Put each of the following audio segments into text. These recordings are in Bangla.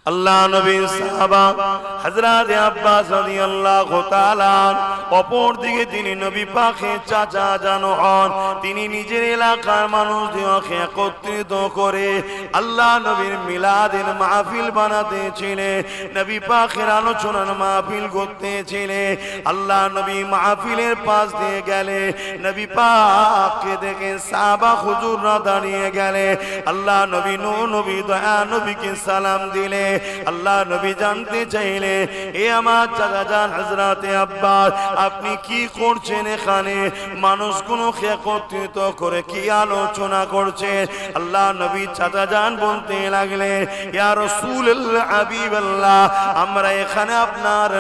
আল্লাহ নবীর সাহাবা হযরত আব্বাস রাদিয়াল্লাহু তাআলা অপর দিকে তিনি নবী পাকের চাচা জানো হন। তিনি নিজের এলাকার মানুষদেরকে একত্রিত করে আল্লাহ নবীর মিলাদের মাহফিল বানাতেছিলেন, নবী পাকের আলোচনার মাহফিল করতেছিলেন। আল্লাহ নবী মাহফিলের পাশ দিয়ে গেলে নবী পাককে দেখে সাহাবা হুজুররা দাঁড়িয়ে গেলে আল্লাহ নবী নূর নবী দয়া নবীকে সালাম দিলে। আল্লাহ নবী জানতে চাইলে, এ আমার চাচা জান হযরত আব্বাস, আপনি কি করছেন এখানে? মানুষগুলো একত্রিত করে কি আলোচনা করছেন? আল্লাহ নবী চাচা জান বলতে লাগলেন, ইয়া রাসূলুল্লাহ হাবিবাল্লাহ, আমরা এখানে আপনার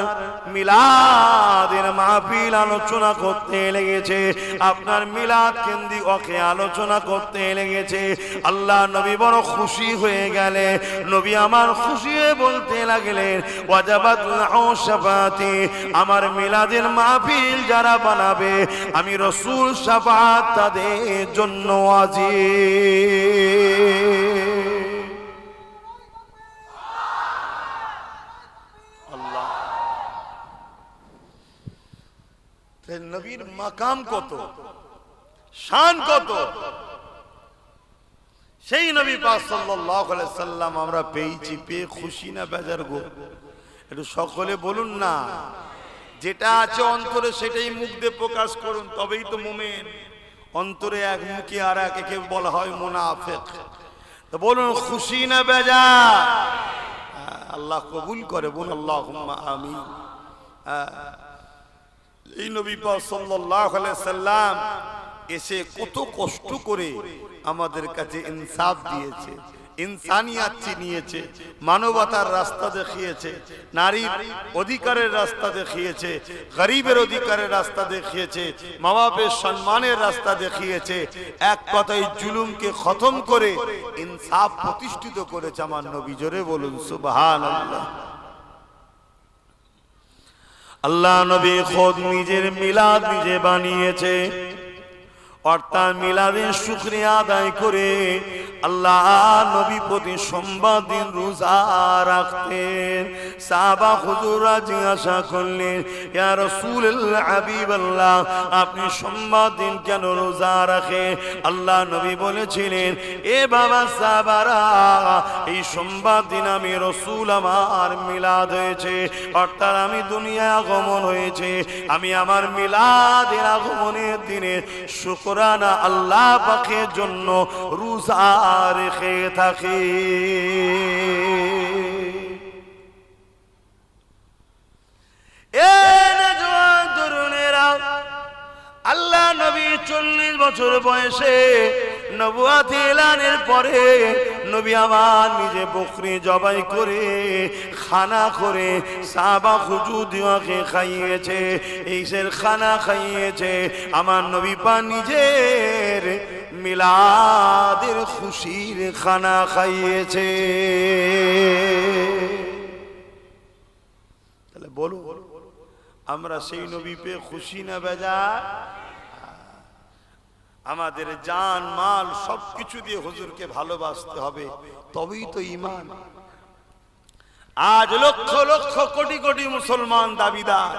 মিলাদের মাহফিল আলোচনা করতে লেগেছে, আপনার মিলাদ কেন্দ্রিক ওকে আলোচনা করতে লেগেছে। আল্লাহ নবী বড় খুশি হয়ে গেলে। নবী আমার খুশি হয়ে বলতে লাগলেন, ওয়াজাবাত লাহু শাফাআতি, আমার মিলাদের মাহফিল যারা বানাবে আমি রাসূল শাফাআত তাদের জন্য ওয়াজিব। আল্লাহ, নবীর মাকাম কত, শান কত, সেই নবী পাক সাল্লাল্লাহু আলাইহি সাল্লাম আমরা পেয়েছি, পেয়ে খুশি না বেজার গো? একটু সকলে বলুন না। যেটা আছে অন্তরে সেটাই মুখ দিয়ে প্রকাশ করুন, তবেই তো মুমিন। অন্তরে এক, মুখে আর এক, একে বলা হয় মুনাফিক। তো বলুন খুশি না বেজার? আল্লাহ কবুল করে, বলুন আল্লাহুম্মা আমিন। এই নবী পাক সাল্লাল্লাহু আলাইহি সাল্লাম এসে কত কষ্ট করে আমাদের কাছে ইনসাফ দিয়েছে, ইনসানিয়াত চিনিয়েছে, মানবতার রাস্তা দেখিয়েছে, নারীর অধিকারের রাস্তা দেখিয়েছে, গরিবের অধিকারের রাস্তা দেখিয়েছে, মা বাপের সম্মানের রাস্তা দেখিয়েছে। এক কথায় জুলুমকে খতম করে ইনসাফ প্রতিষ্ঠিত করেছে আমার নবী। জোরে বলুন সুবহানাল্লাহ। আল্লাহ নবী খোদ নিজের মিলাদ নিজে বানিয়েছে, অর্থাৎ মিলাদের শুকরিয়া আদায় করে আল্লাহ নবী প্রতি সোমবার দিন রোজা রাখতেন। সাহাবা হুজুররা জিজ্ঞাসা করলেন, ইয়া রাসূলুল্লাহ হাবিবাল্লাহ, আপনি সোমবার দিন কেন রোজা রাখেন? আল্লাহ নবী বলেছিলেন, এ বাবা সাহাবারা, এই সোমবার দিন আমি রাসূল আমার মিলাদ হয়েছে, অর্থাৎ আমি দুনিয়ায় আগমন হয়েছে, আমি আমার মিলাদের আগমনের দিনে শুকরানা আল্লাহ পাকের জন্য রোজা রেখে থাকি। আল্লাহ নবী 40 বছর বয়সে নবুয়ত এলানের পরে নবী আমার নিজে বকরি জবাই করে খানা করে সাহাবা হুজুরদেরকে খাইয়েছে, এইসের খানা খাইয়েছে। আমার নবী পাক নিজের মিলাদের খুশির খানা খাইয়েছে। তাহলে বলো, আমরা সেই নবী পেয়ে খুশি না বেজার? আমাদের জান মাল সবকিছু দিয়ে হুজুরকে ভালোবাসতে হবে, তবেই তো ঈমান। আজ লক্ষ লক্ষ কোটি কোটি মুসলমান দাবিদার,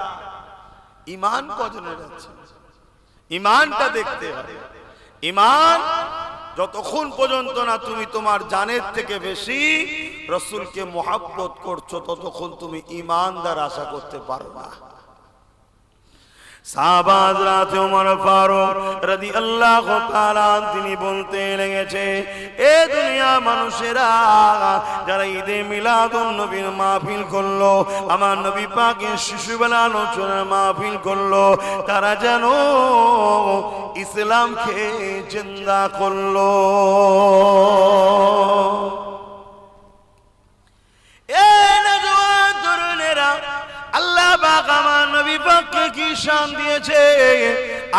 ঈমান কজনের আছে? ঈমানটা দেখতে হবে। ঈমান যতক্ষণ পর্যন্ত না তুমি তোমার জানের থেকে বেশি রাসূলকে মুহাব্বত করছো, ততক্ষণ তুমি ঈমানদার আশা করতে পারো না। সাহাবা হযরত ওমর ফারুক রাদিয়াল্লাহু তাআলা তিনি বলতে লেগেছে, এ দুনিয়া মানুষেরা যারা ঈদে মিলাদুন নবীর মাহফিল করলো, আমার নবী পাকের শিশুবেলা আলোচনার মাহফিল করলো, তারা যেন ইসলামকে জিন্দা করলো। আল্লাহ পাক আমার নবী পাককে কি শান দিয়েছে,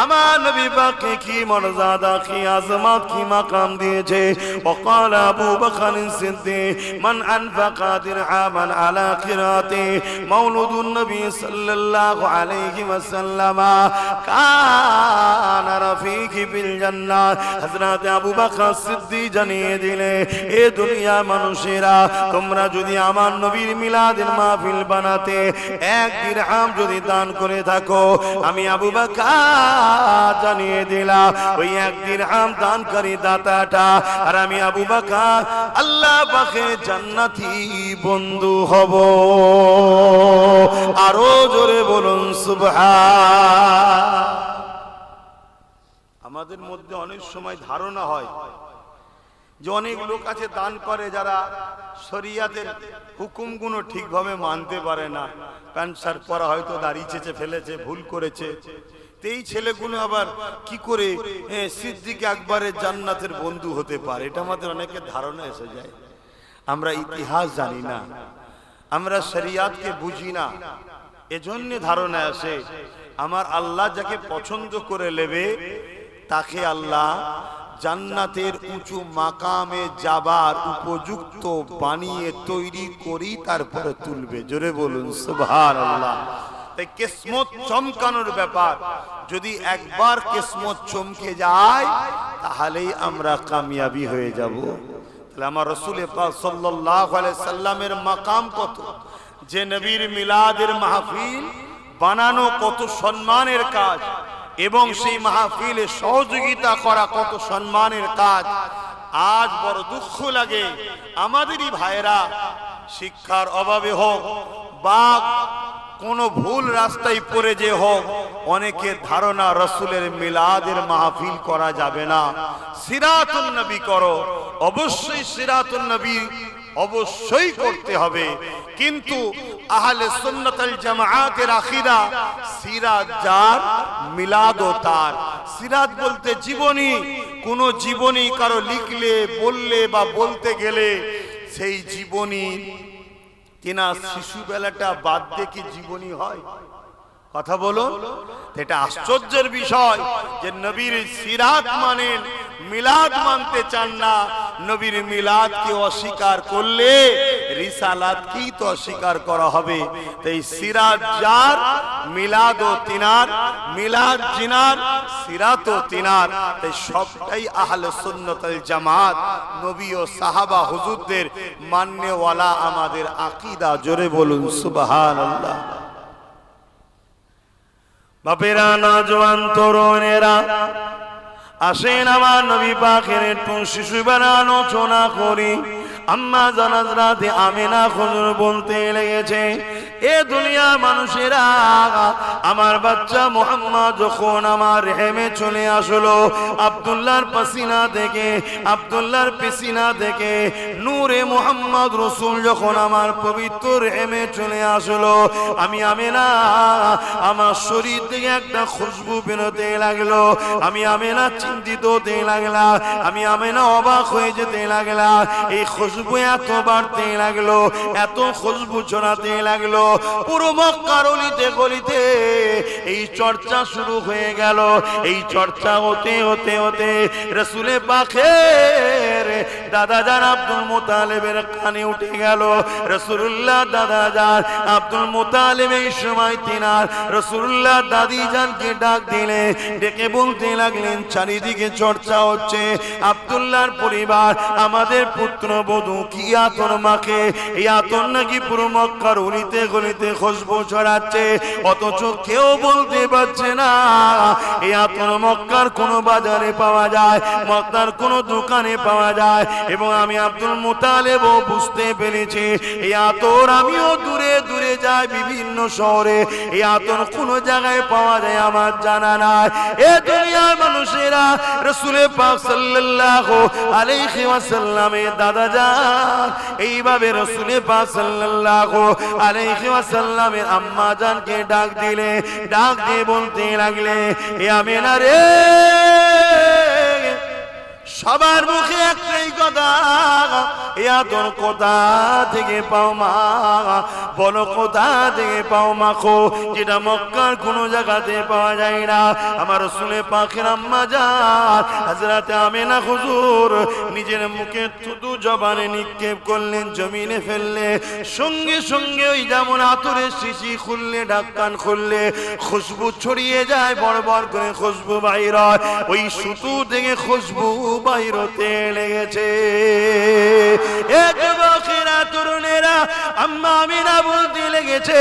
আমার নবী পাককে কি মর্যাদা কি আজমত কি মাকাম দিয়েছে وقال ابو بكر الصديق من انفق درهما على قراءته مولود النبي صلى الله عليه وسلم كان رفيقي في الجنه হযরত আবু বকর সিদ্দিক জানিয়ে দিলে এ দুনিয়া মানুষেরা তোমরা যদি আমার নবীর মিলাদের মাহফিল বানাতে এক দিরহাম যদি দান করে থাকো আমি আবু বকর জানিয়ে দিলাম ওই এক দিরহাম দানকারী দাতাটা আর আমি আবু বকর আল্লাহ পাকের জান্নাতি বন্ধু হব আরো জোরে বলুন সুবহান। আমাদের মধ্যে অনেক সময় ধারণা হয় যে অনেক লোক আছে দান করে যারা শরিয়াতের হুকুমগুলো ঠিকভাবে মানতে পারে না, প্যান্ট শার্ট পরা হয়তো দাড়ি চেঁচে ফেলেছে, ভুল করেছে, এই ছেলেগুলো আবার কি করে সিদ্দিক আকবরের জান্নাতের বন্ধু হতে পারে, এটা আমাদের অনেকের ধারণা এসে যায়। আমরা ইতিহাস জানি না, আমরা শরিয়াতকে বুঝি না, এজন্য ধারণা আসে আমার আল্লাহ যাকে পছন্দ করে নেবে তাকে আল্লাহ জান্নাতের উঁচু মাকামে যাবার উপযুক্ত বানিয়ে তৈরি করি তারপরে তুলবে। জোরে বলুন সুবহানাল্লাহ। তাই কিসমত চমকানোর ব্যাপার, যদি একবার কিসমত চমকে যায় তাহলেই আমরা কামিয়াবি হয়ে যাব। তাহলে আমার রাসূল পাক সাল্লাল্লাহু আলাইহি সাল্লামের মাকাম কত, যে নবীর মিলাদের মাহফিল বানানো কত সম্মানের কাজ এবং সেই মাহফিলে সহযোগিতা করা কত সম্মানের কাজ। আজ বড় দুঃখ লাগে আমাদেরই ভাইরা শিক্ষার অভাবে হোক বা কোন ভুল রাস্তায় পড়ে যে হোক, অনেকের ধারণা রাসূলের মিলাদের মাহফিল করা যাবে না, সিরাতুন নবী করো। অবশ্যই সিরাতুন নবী অবশ্যই করতে হবে, কিন্তু আহলে সুন্নাত ওয়াল জামাআতের আকীদা সিরাত যার মিলাদও তার। সিরাত বলতে জীবনী, কোন জীবনী কারো লিখলে বললে বা বলতে গেলে সেই জীবনী কিনা শিশুবেলাটা বাদ দিয়ে কি জীবনী হয়? কথা বলো। এটা আশ্চর্যের বিষয় যে নবীর সিরাত মানেন, মিলাদ মানতে চান না। নবীর মিলাদকে অস্বীকার করলে রিসালাতকেই তো অস্বীকার করা হবে। তাই সিরাত যার, মিলাদও তিনার, মিলাদ জিনার, সিরাতও তিনার। তাই সবটাই আহলে সুন্নাত ওয়াল জামাত, নবী ও সাহাবা হুজুরদের মাননেওয়ালা আমাদের আকীদা। জোরে বলুন সুবহানাল্লাহ। বাপেরা, নওজোয়ান তরুণেরা, আসেন আমার নবী পাকের একটু শিশুবেলা আলোচনা করি। আম্মা জান হযরত আমিনা হুজুর বলতে লেগেছে, এ দুনিয়া মানুষেরা আমার বাচ্চা মুহাম্মদ যখন আমার রেহেমে চলে আসলো, আব্দুল্লাহর পাসিনা থেকে, আব্দুল্লাহর পেসিনা থেকে নূরে মুহাম্মদ রাসূল যখন আমার পবিত্র রেহেমে চলে আসলো, আমি আমিনা আমার শরীর থেকে একটা খুশবু বেরোতে লাগলো। আমি আমিনা চিন্তিত হতে লাগলাম, আমি আমিনা অবাক হয়ে যেতে লাগলাম। এই খুশবু এত বাড়তে লাগলো, এত খুশবু ছড়াতে লাগলো, পুরো মক্কার অলিতে গলিতে এই চর্চা শুরু হয়ে গেল। এই চর্চা হতে হতে হতে রাসূল পাকের দাদাজান আব্দুল মুতালিবের কানে উঠে গেল। রাসূলুল্লাহ দাদাজান আব্দুল মুতালিব এই সময় তিনার রাসূলুল্লাহ দাদিজানকে ডাক দিলে, ডেকে বলতে লাগলেন, চারিদিকে চর্চা হচ্ছে আব্দুল্লাহর পরিবার আমাদের পুত্রবধূ কি আতর মাখে, এই আতর নাকি পুরো মক্কার অলিতে গলিতে খুশবু ছড়াচ্ছে, অথচ কেউ বলতে পারছে না এই আতর মক্কার কোন বাজারে পাওয়া যায়, মক্কার কোন দোকানে পাওয়া যায়। এবং আমি আব্দুল মুতালিবও বুঝতে পেরেছি এই আতর আমিও দূরে দূরে যাই বিভিন্ন শহরে, এই আতর কোন জায়গায় পাওয়া যায় আমার জানা নাই। এ দুনিয়ার মানুষেরা রাসূল পাক সাল্লাল্লাহু আলাইহি ওয়াসাল্লামের দাদাজান এইভাবে রাসূল পাক সাল্লাল্লাহু আলাইহি ওয়াসাল্লামের আম্মা জানকে ডাক দিলে, ডাক দিয়ে বলতে লাগলে, এ আমিনা রে, সবার মুখে একটাই কথা, এই আদর কোথা থেকে পাও মা, বলো কোথা থেকে পাও মা খো, যেটা মক্কার কোনো জায়গাতে পাওয়া যায় না। আমার রাসূলে পাকের আম্মা জান হযরত আমিনা হুজুর নিজের মুখে থুতু জবানে নিক্ষেপ করলেন, জমিনে ফেললে, সঙ্গে সঙ্গে ওই যেমন আতরের শিশি খুললে, ঢাককান খুললে খুশবু ছড়িয়ে যায়, বড় বড় করে খুশবু বাইর হয়, ওই সুতু থেকে খুশবু বাইর হতে লেগেছে। এ যুবকেরা, তরুণেরা, আম্মা আমিনা বলতে লেগেছে,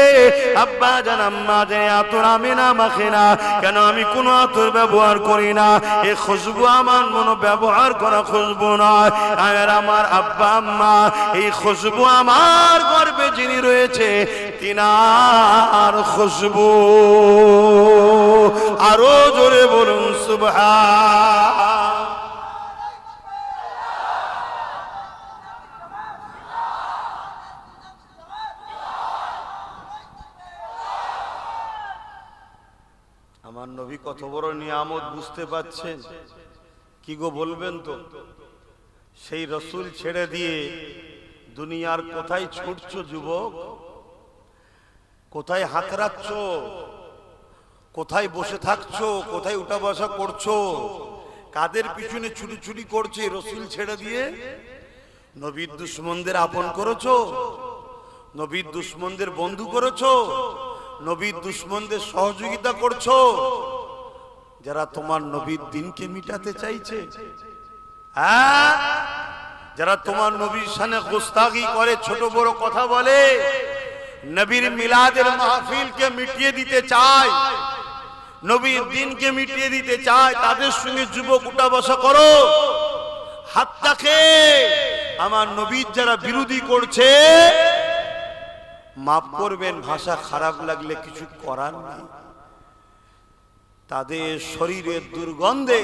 আব্বা জান আম্মা যে আতর আমিনা মাখে না কেন, আমি কোনো আতর ব্যবহার করি না, এই খুশবু আমার মনো ব্যবহার করা খুশবু নয়। আর আমার আব্বা আম্মা এই খুশবু আমার গর্ভে যিনি রয়েছে তিনার খুশবু। আরো জোরে বলুন সুবহান। আমার নবী কত বড় নিয়ামত বুঝতে পাচ্ছেন? কি গো বলবেন তো? সেই রসুল ছেড়ে দিয়ে দুনিয়ার কোথায় ছুটছো যুবক? কোথায় হাতড়াচ্ছ? কোথায় বসে থাকছো? কোথায় উঠা বসা করছো? কাদের পিছনে ছুটি করছে? রসুল ছেড়ে দিয়ে নবীর দুশ্মনদের আপন করেছো, নবীর দুশ্মনদের বন্ধু করেছো, নবীর দুশ্মনদের সহযোগিতা করছো, যারা তোমার নবীর দিনকে মিটাতে চাইছে, হ্যাঁ, যারা তোমার নবীর শানে গোস্তাগি করে, ছোট বড় কথা বলে, নবীর মিলাদের মাহফিলকে মিটিয়ে দিতে চায়, নবীর দিনকে মিটিয়ে দিতে চায়, তাদের সঙ্গে যুবক উঠা বসা করো। হাতটাকে আমার নবীর যারা বিরোধী করছে, মাফ করবেন ভাষা খারাপ লাগলে কিছু করার নেই, তাদের শরীরের দুর্গন্ধে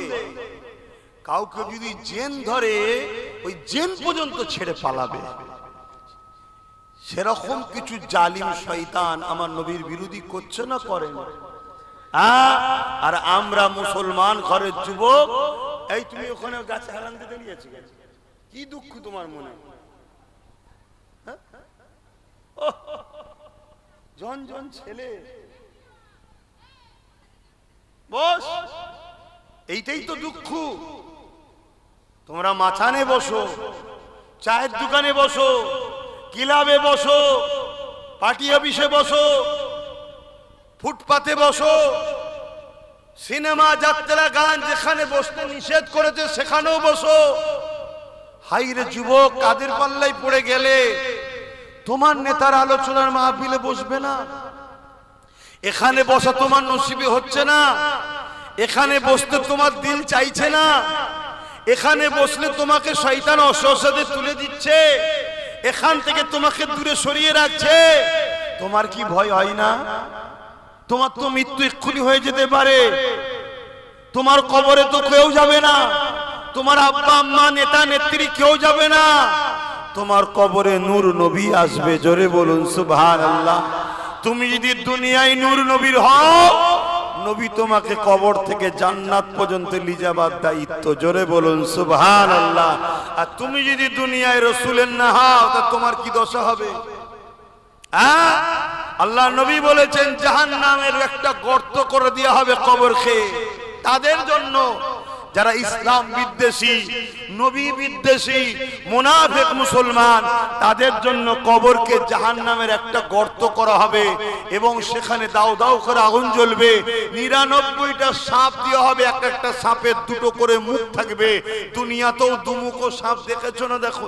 কাউকে যদি জেন ধরে ওই জেন পর্যন্ত ছেড়ে পালাবে, সেরকম কিছু জালিম শয়তান আমার নবীর বিরোধী করছে না, করেন? আর আমরা মুসলমান ঘরের যুবক, এই তুমি ওখানে গাছে হারান দিতে নিয়েছি, কি দুঃখ তোমার মনে? জন জন ছেলে বস, এইটাই তো দুঃখ। তোমরা মাছানে বসো, চায়ের দোকানে বসো, ক্লাবে বসো, পার্টি অফিসে বসো, ফুটপাতে বসো, সিনেমা, যাত্রা, গান যেখানে বসতে নিষেধ করেছে সেখানেও বসো। হাইরে যুবক, কাদের পাল্লাই পড়ে গেলে? তোমার নেতার আলোচনার মাহফিলে বসবে না, এখানে বসা তোমার নসিবে হচ্ছে না, এখানে বসতে তোমার দিল চাইছে না, এখানে বসলে তোমাকে শয়তান অসহসাদে তুলে দিচ্ছে, এখান থেকে তোমাকে দূরে সরিয়ে রাখছে। তোমার কি ভয় হয় না? তোমার তো মৃত্যু এক্ষুনি হয়ে যেতে পারে, তোমার কবরে তো কেউ যাবে না, তোমার আব্বা আম্মা নেতা নেত্রী কেউ যাবে না, তোমার কবরে নূর নবী আসবে। জোরে বলুন সুবহানাল্লাহ। তুমি যদি দুনিয়ায় নূর নবীর হও, নবী তোমাকে কবর থেকে জান্নাত পর্যন্ত নিয়ে যাবার দায়িত্ব। জোরে বলুন সুবহানাল্লাহ। আর তুমি যদি দুনিয়ায় রাসূলের না হও, তা তোমার কি দশা হবে? আল্লাহ নবী বলেছেন জাহান্নামের একটা গর্ত করে দেওয়া হবে কবরকে তাদের জন্য যারা ইসলাম বিদ্বেষী, নবী বিদ্বেষী, মুনাফিক মুসলমান, তাদের জন্য কবরকে জাহান্নামের একটা গর্ত করা হবে এবং সেখানে দাও দাও করে আগুন জ্বলবে। 99টা সাপ দেওয়া হবে, এক একটা সাপের দুটো করে মুখ থাকবে। দুনিয়াতেও দুমুখো সাপ দেখেছো না? দেখো,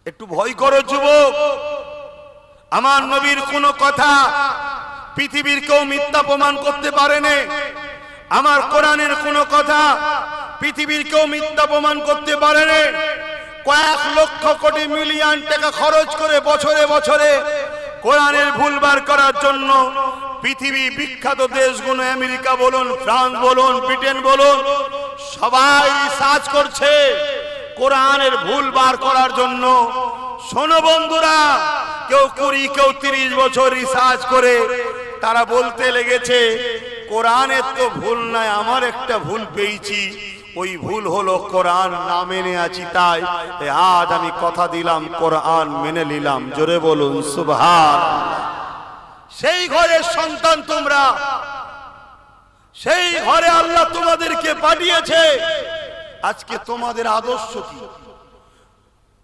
একটু ভয় করো যুবক। আমার নবীর কোন কথা পৃথিবীর কেউ মিথ্যা প্রমাণ করতে পারেনি। আমার কোরআনের কোন কথা পৃথিবীর কেউ মিথ্যা প্রমাণ করতে পারেনি। কয়েক লক্ষ কোটি মিলিয়ন টাকা খরচ করে বছরে বছরে কোরআনের ভুল বার করার জন্য পৃথিবী বিখ্যাত দেশগুলো, আমেরিকা বলুন, ফ্রান্স বলুন, ব্রিটেন বলুন, সবাই রিসার্চ করছে কোরআনের ভুল বার করার জন্য। শোনো বন্ধুরা, কেউ 20, কেউ 30 বছর রিসার্চ করে তারা বলতে লেগেছে কোরআনের তো ভুল নাই, আমার একটা ভুল পেয়েছি। ওই ভুল হলো কোরআন না মেনে আছি, তাই আজ আমি কথা দিলাম কোরআন মেনে নিলাম। জোরে বলুন সুবহানাল্লাহ। সেই ঘরের সন্তান তোমরা, সেই ঘরে আল্লাহ তোমাদেরকে পাঠিয়েছে। আজকে তোমাদের আদর্শ কি?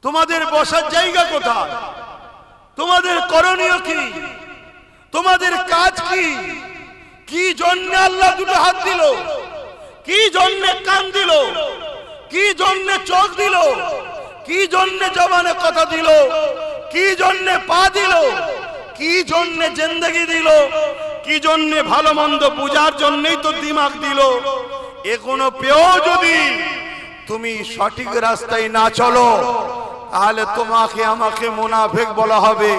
তোমাদের বসার জায়গা কোথায়? তোমাদের করণীয় কি? তোমাদের কাজ কি? কি জন্য আল্লাহ দুটো হাত দিল? কি জন্য কান দিল? কি জন্য চোখ দিল? কি জন্য জবানে কথা দিল? কি জন্য পা দিল? কি জন্য জিন্দেগি দিল? কি জন্য ভালো মন্দ বুঝার জন্যই তো দিমাগ দিল। এগুলো পেও যদি তুমি সঠিক রাস্তায় না চলো, তাহলে তোমাকে আমাকে মুনাফিক বলা হবে।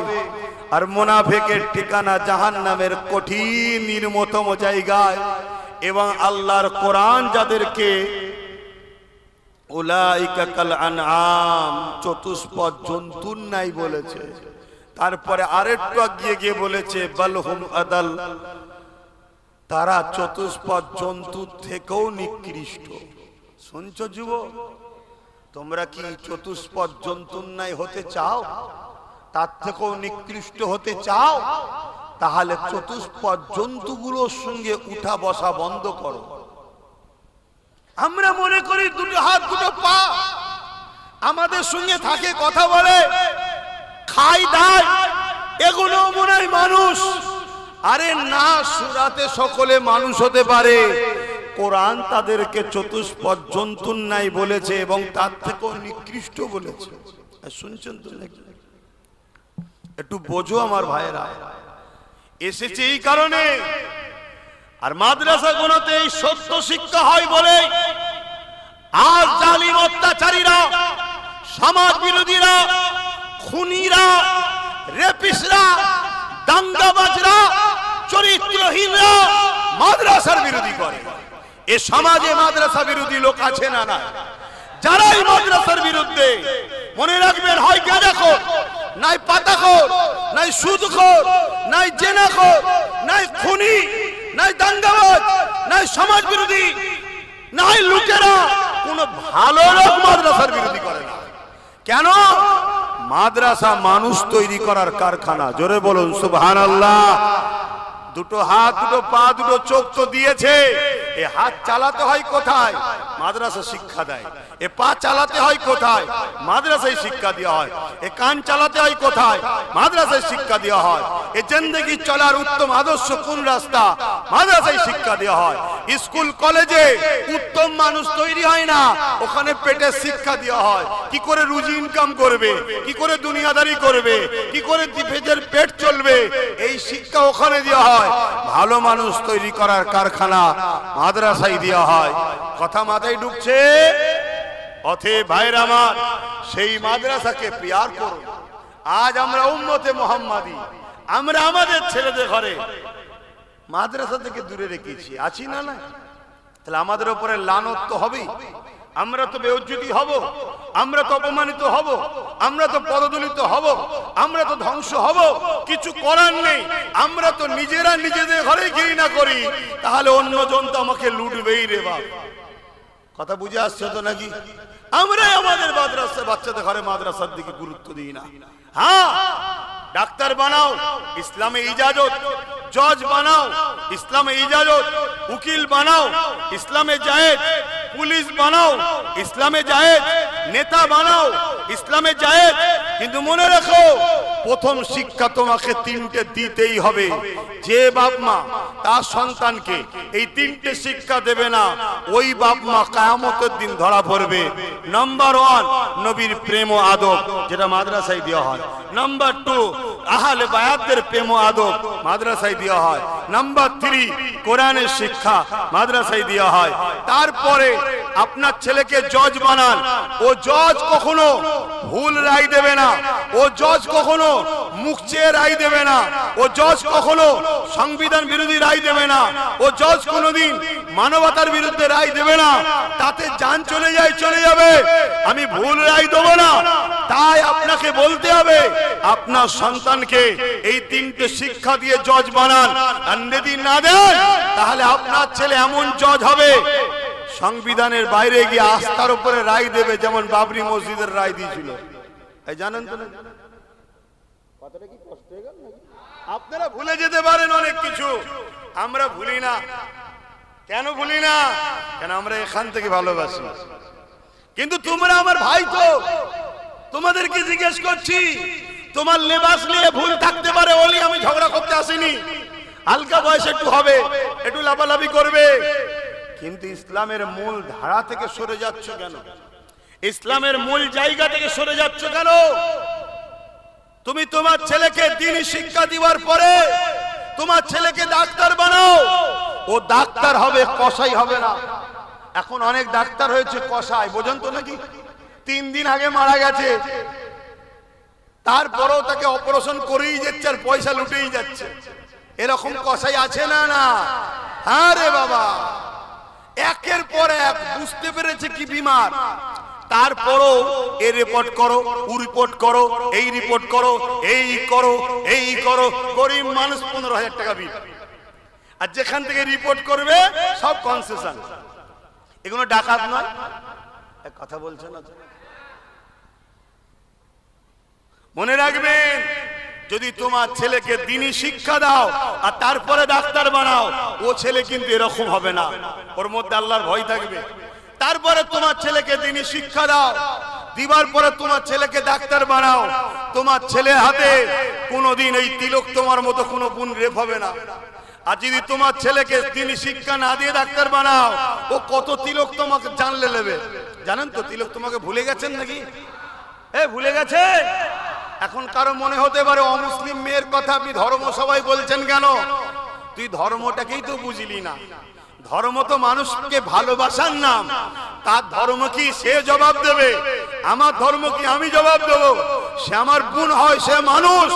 আর মুনাফিকের ঠিকানা জাহান্নামের কঠিন নির্মমতম জায়গায়। এবং আল্লাহর কোরআন যাদেরকে উলাইকা কাল আনআম, চতুষ্পদ জন্তুর নাই বলেছে, তারপরে আরেকটু গিয়ে গিয়ে বলেছে বালহুম আদাল, তারা চতুষ্পদ জন্তুর থেকেও নিকৃষ্ট। শুনছো যুবক, তোমরা কি চতুষ্পদ জন্তুর নাই হতে চাও? তার থেকেও নিকৃষ্ট হতে চাও? তাহলে চতুষ্পদ জন্তুগুলোর সঙ্গে উঠা বসা বন্ধ করো। আমরা মনে করি দুটো হাত দুটো পা আমাদের সঙ্গে থাকে, কথা বলে, খাই দায়, এগুলো মনে হয় মানুষ। আরে না, সূরাতে সকলে মানুষ হতে পারে। কোরআন তাদেরকে চতুষ্পদ জন্তুর নাই বলেছে এবং তার থেকেও নিকৃষ্ট বলেছে। শুনছেন তো নাকি? একটু বোঝো আমার ভাইরা। এসেছে এই কারণে। আর মাদ্রাসাগুলোতে এই সত্য শিক্ষা হয় বলে আজ জালিম অত্যাচারীরা, সমাজ বিরোধীরা, খুনিরা, রেপিস্টরা, দাঙ্গাবাজরা, চরিত্রহীনরা মাদ্রাসার বিরোধী করে। এ সমাজে মাদ্রাসা বিরোধী লোক আছে না? না। যারাই মাদ্রাসার বিরুদ্ধে, মনে রাখবেন, হয় গাঁজাখোর, নাই পাতাখোর, নাই সুদখোর, নাই জেনাখোর, নাই খুনি, নাই দাঙ্গাবাজ, নাই সমাজ বিরোধী, নাই লুটেরা, কোন ভালো লোক মাদ্রাসার বিরোধী করে না। কেন? মাদ্রাসা মানুষ তৈরি করার কারখানা। জোরে বলুন সুবহানাল্লাহ। দুটো হাত, দুটো পা, দুটো চোখ তো দিয়েছে। এ হাত চালাতে হয় কোথায়? মাদ্রাসা শিক্ষা দেয়। এ পা চালাতে হয় কোথায়? মাদ্রাসায় শিক্ষা দেওয়া হয়। এ কান চালাতে হয় কোথায়? মাদ্রাসায় শিক্ষা দেওয়া হয়। এ জিন্দেগি চলার উত্তম আদর্শ কোন রাস্তা? মাদ্রাসায় শিক্ষা দেওয়া হয়। স্কুল কলেজে উত্তম মানুষ তৈরি হয় না, ওখানে পেটের শিক্ষা দেওয়া হয়। কি করে রুজি ইনকাম করবে, কি করে দুনিয়াদারি করবে, কি করে নিজের পেট চলবে, এই শিক্ষা ওখানে দেওয়া হয়। ভালো মানুষ তৈরি করার কারখানা মাদ্রাসায় দেওয়া হয়। কথা মাথায় ঢুকছে? অতএব ভাইরা আমার, সেই মাদ্রাসাকে প্যার করুন। আজ আমরা উম্মতে মুহাম্মাদি, আমরা আমাদের ছেলেদের ঘরে মাদ্রাসা থেকে দূরে রেখেছি, আছি না? না, তাহলে আমাদের উপরে লানত তো হবেই। আমরা তো বেইজ্জতি হব, আমরা তো অপমানিত হব, আমরা তো পদদলিত হব, আমরা তো ধ্বংস হব। কিছু করার নেই। আমরা তো নিজেরা নিজেদের ঘরে ঘৃণা করি, তাহলে অন্যজন তো আমাকে লুটবেই রে বাপ। কথা বুঝে আসছে তো নাকি? আমরাই আমাদের মাদ্রাসা, বাচ্চাদের ঘরে মাদ্রাসার দিকে গুরুত্ব দিই না। হ্যাঁ, ডাক্তার বানাও, ইসলামে ইজাজত। জজ বানাও, ইসলামে ইজাজত। উকিল বানাও, ইসলামে জায়েজ। পুলিশ বানাও, ইসলামে জায়েজ। নেতা বানাও, ইসলামে জায়েজ। কিন্তু মনে রাখো, প্রথম শিক্ষা তোমাকে তিনটে দিতেই হবে। যে বাপ মা তার সন্তানকে এই তিনটে শিক্ষা দেবে না, ওই বাপ মা কিয়ামতের দিন ধরা পড়বে। নাম্বার 1, নবীর প্রেম ও আদব, যেটা মাদ্রাসায় দেওয়া হয়। নাম্বার 2, আহলে বায়াতদের প্রেম ও আদব, মাদ্রাসায় দেওয়া হয়। নাম্বার 3, কোরআনের শিক্ষা, মাদ্রাসায় দেওয়া হয়। তারপরে আপনার ছেলেকে জজ বানান। ও জজ কখনো ভুল রায় দেবে না, ও জজ কখনো মুখ চেয়ে রায় দেবে না, ও জজ কখনো সংবিধান বিরোধী রায় দেবে না, ও জজ কোনোদিন মানবতার বিরুদ্ধে রায় দেবে না। তাতে জান চলে যায়, চলে যাবে, আমি ভুল রায় দেবো না। তাই আপনাকে বলতে হবে, আপনার সন্তানকে এই তিনটে শিক্ষা দিয়ে জজ বানান। আর যদি না দেন, তাহলে আপনার ছেলে এমন জজ হবে, সংবিধানের বাইরে গিয়ে আস্থার উপরে রায় দেবে, যেমন বাবরি মসজিদের রায় দিয়েছিল। এই জানেন তো না? কথাটা কি কষ্ট হয়ে গেল নাকি? আপনারা ভুলে যেতে পারেন অনেক কিছু, আমরা ভুলি না। কেন ভুলি না? কেন আমরা এখান থেকে ভালোবাসি। কিন্তু তোমরা আমার ভাই, তো তোমাদেরকে জিজ্ঞেস করছি, তোমার লেবাস নিয়ে ভুল থাকতে পারে, ওলি আমি ঝগড়া করতে আসিনি। হালকা বয়স একটু হবে, একটু লাফালাফি করবে, কিন্তু ইসলামের মূল ধারা থেকে সরে যাচ্ছ কেন? ইসলামের মূল জায়গা থেকে সরে যাচ্ছ কেন? তুমি তোমার ছেলেকে দ্বীনি শিক্ষা দিবার পরে তোমার ছেলেকে ডাক্তার বানাও, ও ডাক্তার হবে, কসাই হবে না। এখন অনেক ডাক্তার হয়েছে কসাই, বোঝেন তো নাকি? 3 দিন আগে মারা গেছে, তারপরেও তাকে অপারেশন করেই যাচ্ছে আর পয়সা লুটেই যাচ্ছে। এরকম কসাই আছে না? না। আরে বাবা, একের পর এক বুঝতে পেরেছে কি বিমার, তারপরও এই রিপোর্ট করো, ও রিপোর্ট করো, এই রিপোর্ট করো, এই করো, এই করো। গরিব মানুষ 15,000 টাকা বিল, আর যেখান থেকে রিপোর্ট করবে সব কনসেশন। এগুলো ডাকাত নয়? এক কথা বলছেন না? মনে রাখবেন, যদি তোমার ছেলেকে দ্বীনি শিক্ষা দাও আর তারপরে ডাক্তার বানাও, ও ছেলে কিন্তু এরকম হবে না, ওর মধ্যে আল্লাহর ভয় থাকবে। তারপরে তোমার ছেলেকে দ্বীনি শিক্ষা দাও, দিবার পরে তোমার ছেলেকে ডাক্তার বানাও, তোমার ছেলের হাতে কোনোদিন এই তিলক তোমার মতো কোনো গুণ রেপ হবে না। আর যদি তোমার ছেলেকে দ্বীনি শিক্ষা না দিয়ে ডাক্তার বানাও, ও কত তিলক তোমাকে জানলে নেবে। জানেন তো তিলক তোমাকে ভুলে গেছেন নাকি? ভুলে গেছে? এখন কারো মনে হতে পারে অমুসলিম মেয়ের কথা আপনি ধর্ম সবাই বলছেন কেন? তুই ধর্মটাকেই তো বুঝলি না। ধর্ম তো মানুষকে ভালোবাসার নাম। তার ধর্ম কি সে জবাব দেবে, আমার ধর্ম কি আমি জবাব দেব? সে আমার বোন হয়, সে মানুষ,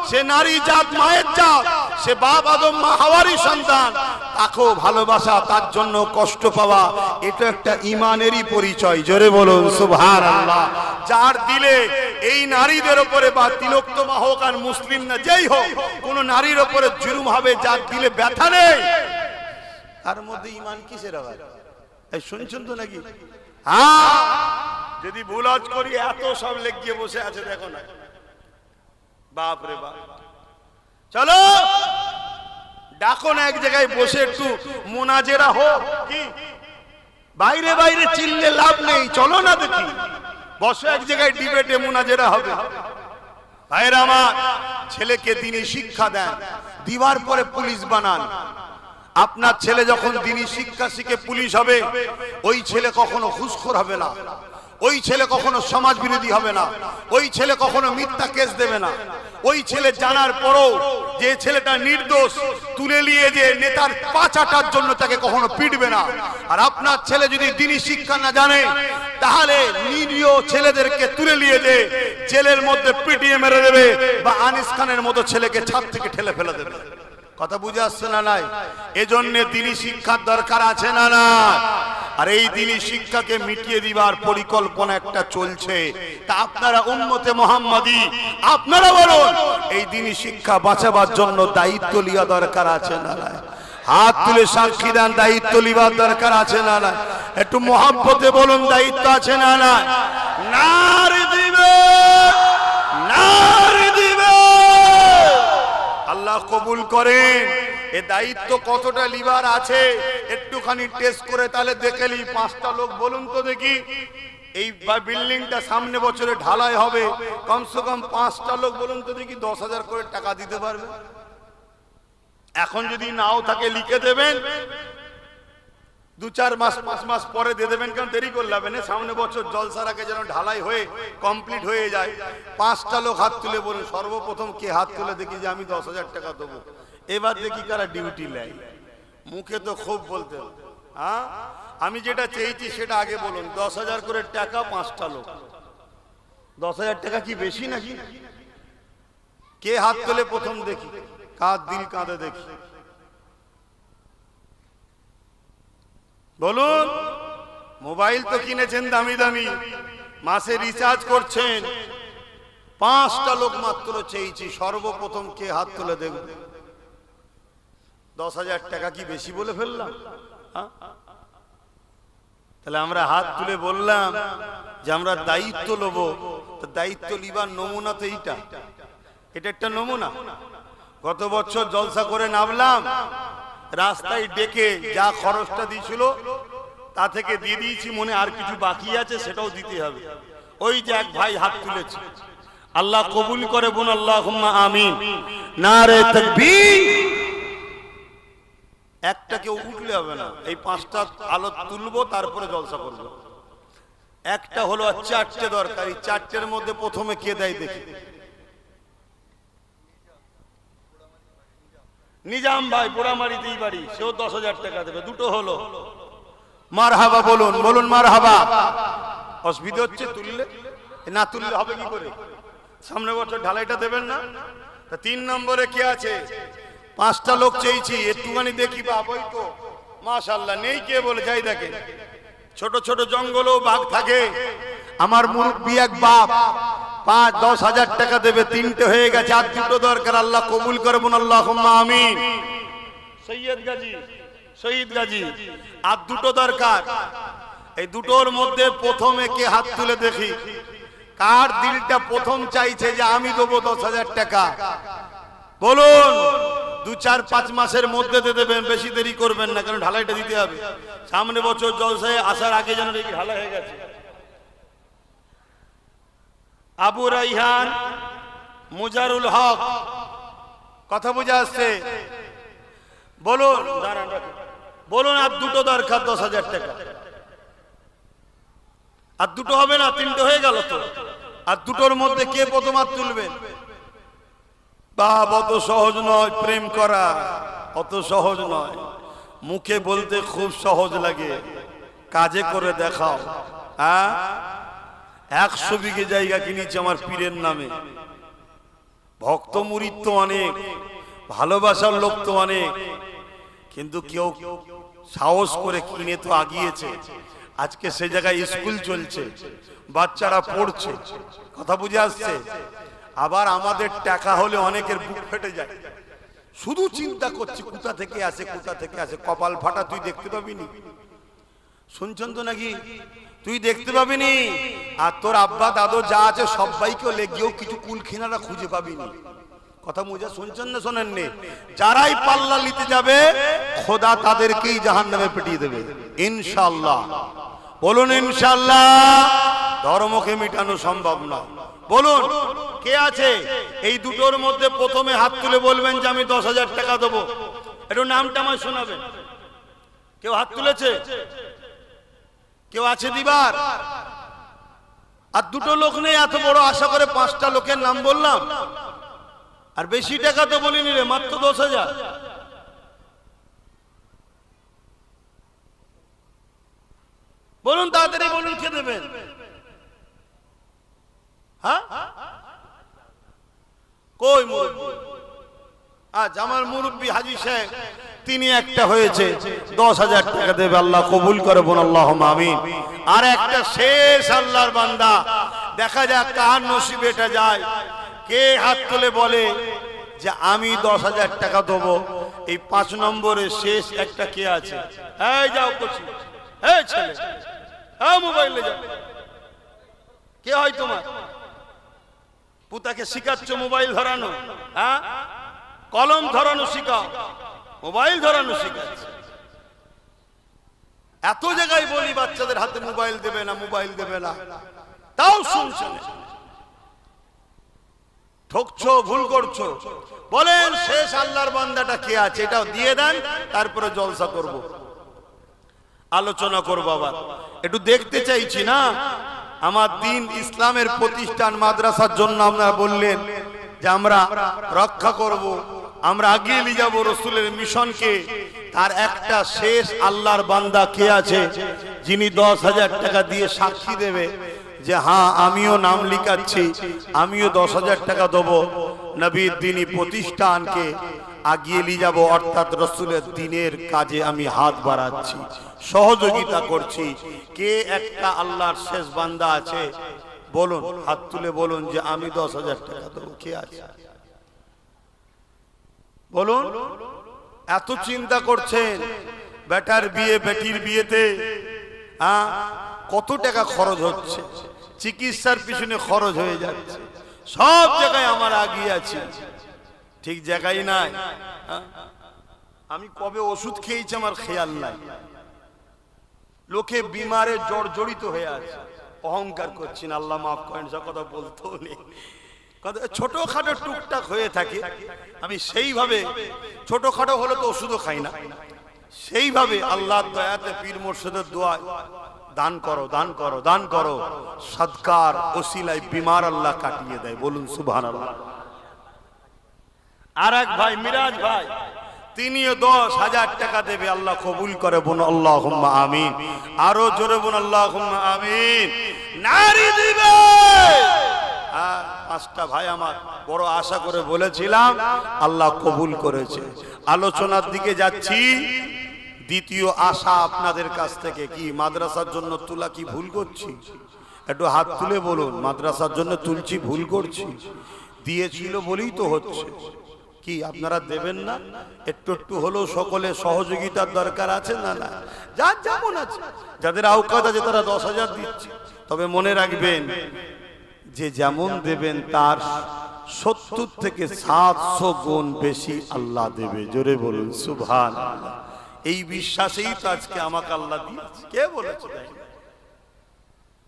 সে নারী জাত, মায়ের জাত, সে বাপ আদম মা হাওয়ারই সন্তান। তাকেও ভালোবাসা, তার জন্য কষ্ট পাওয়া, এটা একটা ইমানেরই পরিচয়। জোরে বলুন সুবহানাল্লাহ। যার দিলে এই নারীদের উপরে, বা তিলোত্তমা হোক আর মুসলিম না যেই হোক, কোন নারীর উপরে জুলুম হবে, যার দিলে ব্যথা নেই, তার মধ্যে ইমান কিসের আবার? এই শুনছেন তো নাকি? হ্যাঁ, যদি ভুল আজ করি এত সব লেগিয়ে বসে আছে, দেখো না, বাপ রে বাপ। চলো ডাকো না এক জায়গায় বসে, একটু মুনাজেরা হোক। কি বাইরে বাইরে চিল্লে লাভ নেই, চলো না দেখি, বসো এক জায়গায়, ডিবেটে মুনাজেরা হবে। ভাইরা আমার, ছেলেকে দ্বীনি শিক্ষা দেন, দিবার পরে পুলিশ বানান। আপনার ছেলে যখন দ্বীনি শিক্ষা শিখে পুলিশ হবে, ওই ছেলে কখনো ঘুষখোর হবে না, ওই ছেলে কখনো সমাজ বিরোধী হবে না, ওই ছেলে কখনো মিথ্যা কেস দেবে না। ওই ছেলে জানার পরও যে ছেলেটা নির্দোষ, তুলে নিয়ে যে নেতার পাচাটার জন্য তাকে কখনো পিটবে না। আর আপনার ছেলে যদি দ্বীনি শিক্ষা না জানে, তাহলে নিরীহ ছেলেদেরকে তুলে নিয়ে যে জেলের মধ্যে পিটিয়ে মেরে দেবে, বা আনিস খানের মতো ছেলেকে ছাদ থেকে ঠেলে ফেলে দেবে। কথা বুঝে আসছে না? নাই? এজন্য দ্বীনি শিক্ষার দরকার আছে না? না। আর এই দ্বীনি শিক্ষাকে মিটিয়ে দিবার পরিকল্পনা একটা চলছে। তা আপনারা উম্মতে মুহাম্মাদি, আপনারা বলুন, এই দ্বীনি শিক্ষা বাঁচাবার জন্য দায়িত্ব লিয়া দরকার আছে না? নাই? হাত তুলে সাক্ষী দেন, দায়িত্ব লিবার দরকার আছে না? নাই? একটু মহব্বতে বলুন, দায়িত্ব আছে না? নাই? নারী দিবে, নারী দিবে। আল্লাহ কবুল করেন। এ দায়িত্ব কতটা লিবার আছে একটুখানি টেস্ট করে তাহলে দেখে নি। 5টা লোক বলুন তো দেখি, এই বিল্ডিংটা সামনে বছরে ঢালাই হবে, কমসে কম 5টা লোক বলুন তো দেখি 10,000 করে টাকা দিতে পারবে? এখন যদি নাও থাকে লিখে দেবেন, 2-4 মাস 5 মাস পরে দিয়ে দেবেন, কারণ দেরি করলে হবে না। সামনে বছর জলসার আগে যেন ঢালাই হয়ে কমপ্লিট হয়ে যায়। 5টা লোক হাত তুলে বলুন, সর্বপ্রথম কে হাত তুলে দেখি যে আমি 10,000 টাকা দেবো। এবার দেখি কারা ডিউটি নেয়। মুখে তো খুব বলতে, হ্যাঁ আমি যেটা চেয়েছি সেটা আগে বলুন। 10,000 করে টাকা, 5টা লোক। 10,000 টাকা কি বেশি নাকি? কে হাত তুলে প্রথম দেখি, কার দিল কাঁদে দেখি, বলুন। মোবাইল তো কিনেছেন দামি দামি, মাসে রিচার্জ করছেন, 5টা লোক মাত্র চেয়েছি, সর্বপ্রথম কে হাত তুলে দেখবে? 10,000 টাকা কি বেশি বলে ফেললাম? তাহলে আমরা হাত তুলে বললাম যে আমরা দায়িত্ব নেব, তো দায়িত্ব লিবার নমুনা তো এইটা, এটা একটা নমুনা। গত বছর জলসা করে নামলাম, রাস্তায় ডেকে যা খরচটা দিয়েছিল তা থেকে দিয়ে দিয়েছি, মনে আর কিছু বাকি আছে সেটাও দিতে হবে। ওই যে এক ভাই হাত তুলেছে, আল্লাহ কবুল করে বোন, আল্লাহুম্মা আমিন। নারে তাকবীর। একটা কেউ উঠলে হবে না, এই 5টা আলো তুলবো তারপরে জলসা করবো। একটা হলো আর 4টে দরকার, এই 4টের মধ্যে প্রথমে কে দেয় দেখি। নিজাম ভাই পোড়ামারিতেই বাড়ি, সেও 10,000 টাকা দেবে, দুটো হলো। মারহাবা বলুন, বলুন মারহাবা। অসুবিধা হচ্ছে তুললে, না তুললে হবে কি করে? সামনে বছর ঢালাইটা দেবেন না? তা 3 নম্বরে কে আছে? 5টা লোক চেয়েছি, একটুখানি দেখি বাপ। ওই তো মাশাআল্লাহ, নেই কে বলে যাই দেখে। ছোট ছোট জঙ্গলেও বাঘ থাকে। আমার মুরব্বি এক বাপ 5-10 হাজার টাকা দেবে, 3টে হয়ে গেছে, আর 2টো দরকার। আল্লাহ কবুল করবেন, আল্লাহুম্মা আমিন। শহীদ গাজী আর 2টো দরকার। এই দুটোর মধ্যে প্রথমে কে হাত তুলে দেখি, কার দিলটা প্রথম চাইছে যে আমি দেবো 10,000 টাকা? বলুন। 2-4-5 মাসের মধ্যে দিয়ে দেবেন, বেশি দেরি করবেন না, কারণ ঢালাইটা দিতে হবে। সামনে বছর জলসায় আসার আগে যেন দেখি ঢালাই হয়ে গেছে। আবু রাইহান, মুজারুল হক, কথা বুঝে আসছে? বলুন, বলুন। আর 2টো দরকার, 10,000 টাকা। আর 2টো হবে না, 3টে হয়ে গেল তো। আর 2টোর মধ্যে কে প্রথম হাত তুলবেন? বাপ, অত সহজ নয় প্রেম করা, অত সহজ নয়। মুখে বলতে খুব সহজ লাগে, কাজে করে দেখাও। হ্যাঁ, 100 বিঘে জায়গা কিনেছি আমার পীরের নামে। ভক্ত মুরিদ তো অনেক, ভালোবাসার লোক তো অনেক, কিন্তু কেউ সাহস করে কিনে তো আগিয়েছে। আজকে সে জায়গায় স্কুল চলছে, বাচ্চারা পড়ছে, কথা বুঝে আসছে। আবার আমাদের টাকা হলে অনেকের বুক ফেটে যায়, শুধু চিন্তা করছি কোথা থেকে আসে, কোথা থেকে আসে। কপাল ফাটা তুই দেখতে পাবিনি, শুনছেন তো নাকি? তুই দেখতে পাবিনি। আর তোর আব্বা দাদু যা আছে সবাইকে লেগেও কিছু কুলখিনারা খুঁজে পাবিনি। কথা মুজা শুনছেন না শোনেননি? যারাই পাল্লা নিতে যাবে খোদা তাদেরকেই জাহান্নামে পিটিয়ে দেবে ইনশাআল্লাহ। বলুন ইনশাআল্লাহ। ধর্মকে মিটানো সম্ভব না। বলুন কে আছে এই দুটোর মধ্যে? প্রথমে হাত তুলে বলবেন যে আমি 10,000 টাকা দেবো। একটু নামটা আমায় শোনাবেন। কেউ হাত তুলেছে? কেউ আছে দিবার? আর 2টো লোক নেই, এত বড় আশা করে 5টা লোকের নাম বললাম। আর বেশি টাকা তো বলিনি রে, মাত্র 10,000। বলুন তাড়াতাড়ি বলুন, কে দেবেন? হ্যাঁ, কই মুরব্বি? আজ আমার মুরব্বি হাজী সাহেব, তিনি একটা হয়েছে, 10,000 টাকা দেবে। আল্লাহ কবুল করে বোন, আল্লাহুম্মা আমিন। আর একটা শেষ আল্লাহর বান্দা, দেখা যাক কার নসিবে এটা যায়। কে হাত তুলে বলে যে আমি 10,000 টাকা দেবো? এই 5 নম্বরে শেষ একটা কে আছে? এই যাও কচি, এই ছেলে, হ্যাঁ মোবাইলে যাও। কে হয় তোমার? পুতাকে শিখাচ্ছ মোবাইল ধরানো? হ্যাঁ, কলম ধরানো শিখাও, মোবাইল ধরানো শিখাচ্ছ। এত জায়গায় বলি বাচ্চাদের হাতে মোবাইল দেবে না, মোবাইল দেবে না, তাও শুনছে না। ঠকছো, ভুল করছো। বলেন শেষ আল্লাহর বান্দাটা কে আছে? এটাও দিয়ে দেন, তারপরে জলসা করব, আলোচনা করবো। আবার একটু দেখতে চাইছি না আমার দিন ইসলামের প্রতিষ্ঠান মাদ্রাসার জন্য আপনারা বললেন যে আমরা রক্ষা করব, আমরা আগিয়ে নিয়ে যাবো রসুলের মিশনকে। তার একটা শেষ আল্লাহর বান্দা কে আছে যিনি 10,000 টাকা দিয়ে সাক্ষী দেবে যে হ্যাঁ আমিও নাম লিখাচ্ছি, আমিও 10,000 টাকা দেবো, নবীর দ্বীনি প্রতিষ্ঠানকে আগিয়ে নিয়ে যাবো, অর্থাৎ রসুলের দ্বীনের কাজে আমি হাত বাড়াচ্ছি, সহযোগিতা করছি। কে একটা আল্লাহর শেষ বান্দা আছে? বলুন, হাত তুলে বলুন যে আমি 10,000 টাকা দেবো। কে আছে বলুন? এত চিন্তা করছেন বেটার বিয়ে, বেটির বিয়েতে কত টাকা খরচ হচ্ছে, চিকিৎসার পিছনে খরচ হয়ে যাচ্ছে, সব জায়গায় আমার আগিয়ে আছি, ঠিক জায়গায় নাই। আমি কবে ওষুধ খেয়েছি আমার খেয়াল নাই। লোকে বিমারে জর্জরিত হয়ে আছে, অহংকার করছি না, আল্লাহ মাফ করেন, সব কথা বলতেও নেই, ছোটখাটো টুকটাক হয়ে থাকে। আমি সেইভাবে ছোটখাটো হলে তো ওষুধও খাই না, সেইভাবে আল্লাহর দয়াতে পীর মুর্শিদের দোয়ায় দান করো, দান করো, দান করো, সদকার ওসিলায় বিমার আল্লাহ কাটিয়ে দেয়। বলুন সুবহানাল্লাহ। আর এক ভাই মিরাজ ভাই, তিনিও 10,000 টাকা দেবে, আল্লাহ কবুল করে। বোন আল্লাহুম্মা আমিন। আরো জোরে বোন আল্লাহুম্মা আমিন। নারী দিবে। 5টা ভাই আমার বড় আশা করে বলেছিলাম, আল্লাহ কবুল করেছে। আলোচনার দিকে যাচ্ছি। দ্বিতীয় আশা আপনাদের কাছ থেকে কি, মাদ্রাসার জন্য তোলা কি ভুল করছি? একটু হাত তুলে বলুন, মাদ্রাসার জন্য তুলছি ভুল করছি? দিয়েছিল বলেই তো হচ্ছে। কি আপনারা দেবেন না? একটু একটু হলেও সকলে সহযোগিতার দরকার আছে না? না, যার যেমন আছে, যাদের আওকাত আছে তারা 10,000 দিচ্ছে। তবে মনে রাখবেন, যে যেমন দেবেন তার 70 থেকে 700 গুণ বেশি আল্লাহ দেবে। জোরে বলুন সুবহানাল্লাহ। এই বিশ্বাসেই তো আজকে আমাকে আল্লাহ দিয়েছে। কে বলেছে?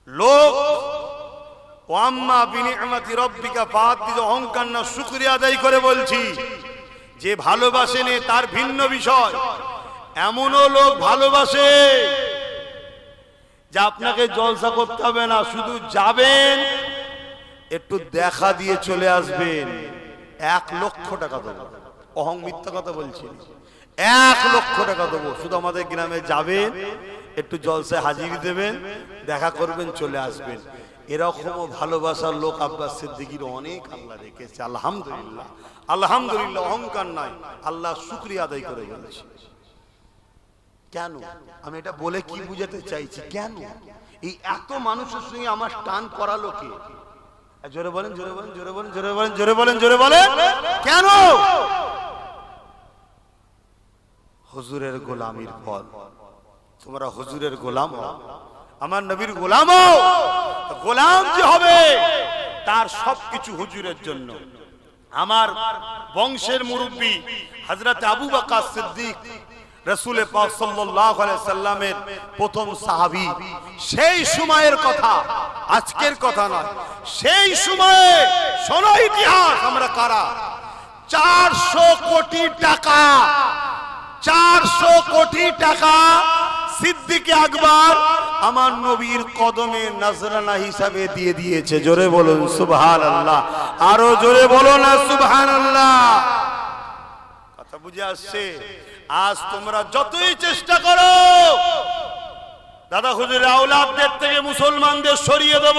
লোক ওয়াম্মা বিনিআমাতি রাব্বিকা ফাহাদ্দিস, অহংকার না, শুকরিয়া আদায় করে বলছি। যে ভালোবাসে নে তার ভিন্ন বিষয়। এমনও লোক ভালোবাসে যে আপনাকে জলসা করতে হবে না, শুধু যাবেন, একটু দেখা দিয়ে চলে আসবেন, 1 লক্ষ টাকা দেবো। মিথ্যা কথা বলছি, 1 লক্ষ টাকা দেবো, শুধু আমাদের গ্রামে যাবেন, একটু জলসায় হাজির দেবেন, দেখা করবেন, চলে আসবেন। এরকমও ভালোবাসার লোক আব্বাস সিদ্দিকীর অনেক আল্লাহ রেখেছে। আলহামদুলিল্লাহ, আলহামদুলিল্লাহ। অহংকার নাই, আল্লাহ শুকরিয়া আদায় করে বলছি। কেন আমি এটা বলে কি বুঝাতে চাইছি? কেন এই এত মানুষের সঙ্গে আমার টান করালো কে? জোরে বলেন, জোরে বলেন, জোরে বলেন, জোরে বলেন, জোরে বলেন, জোরে বলেন। কেন? হুজুরের গোলামির ফল। তোমরা হুজুরের গোলাম, আমার নবীর গোলাম। গোলাম যে হবে তার সবকিছু হুজুরের জন্য। আমার বংশের মুরব্বী হযরত আবু বকর সিদ্দিক, রাসূল পাক সাল্লাল্লাহু আলাইহি সাল্লামের প্রথম সাহাবী। সেই সময়ের কথা, আজকের কথা নয়। সেই সময়ে শোনো ইতিহাস, আমরা কারা। 400 কোটি টাকা, 400 কোটি টাকা সিদ্দিক আকবর আমার নবীর কদমে নজরানা হিসাবে দিয়ে দিয়েছে। জোরে বলুন সুবহানাল্লাহ। আরো জোরে বলো না সুবহানাল্লাহ। কথা বুঝে আসছে? আজ তোমরা যতই চেষ্টা করো দাদা হুজুরের আওলাদদের থেকে মুসলমানদের সরিয়ে দেব,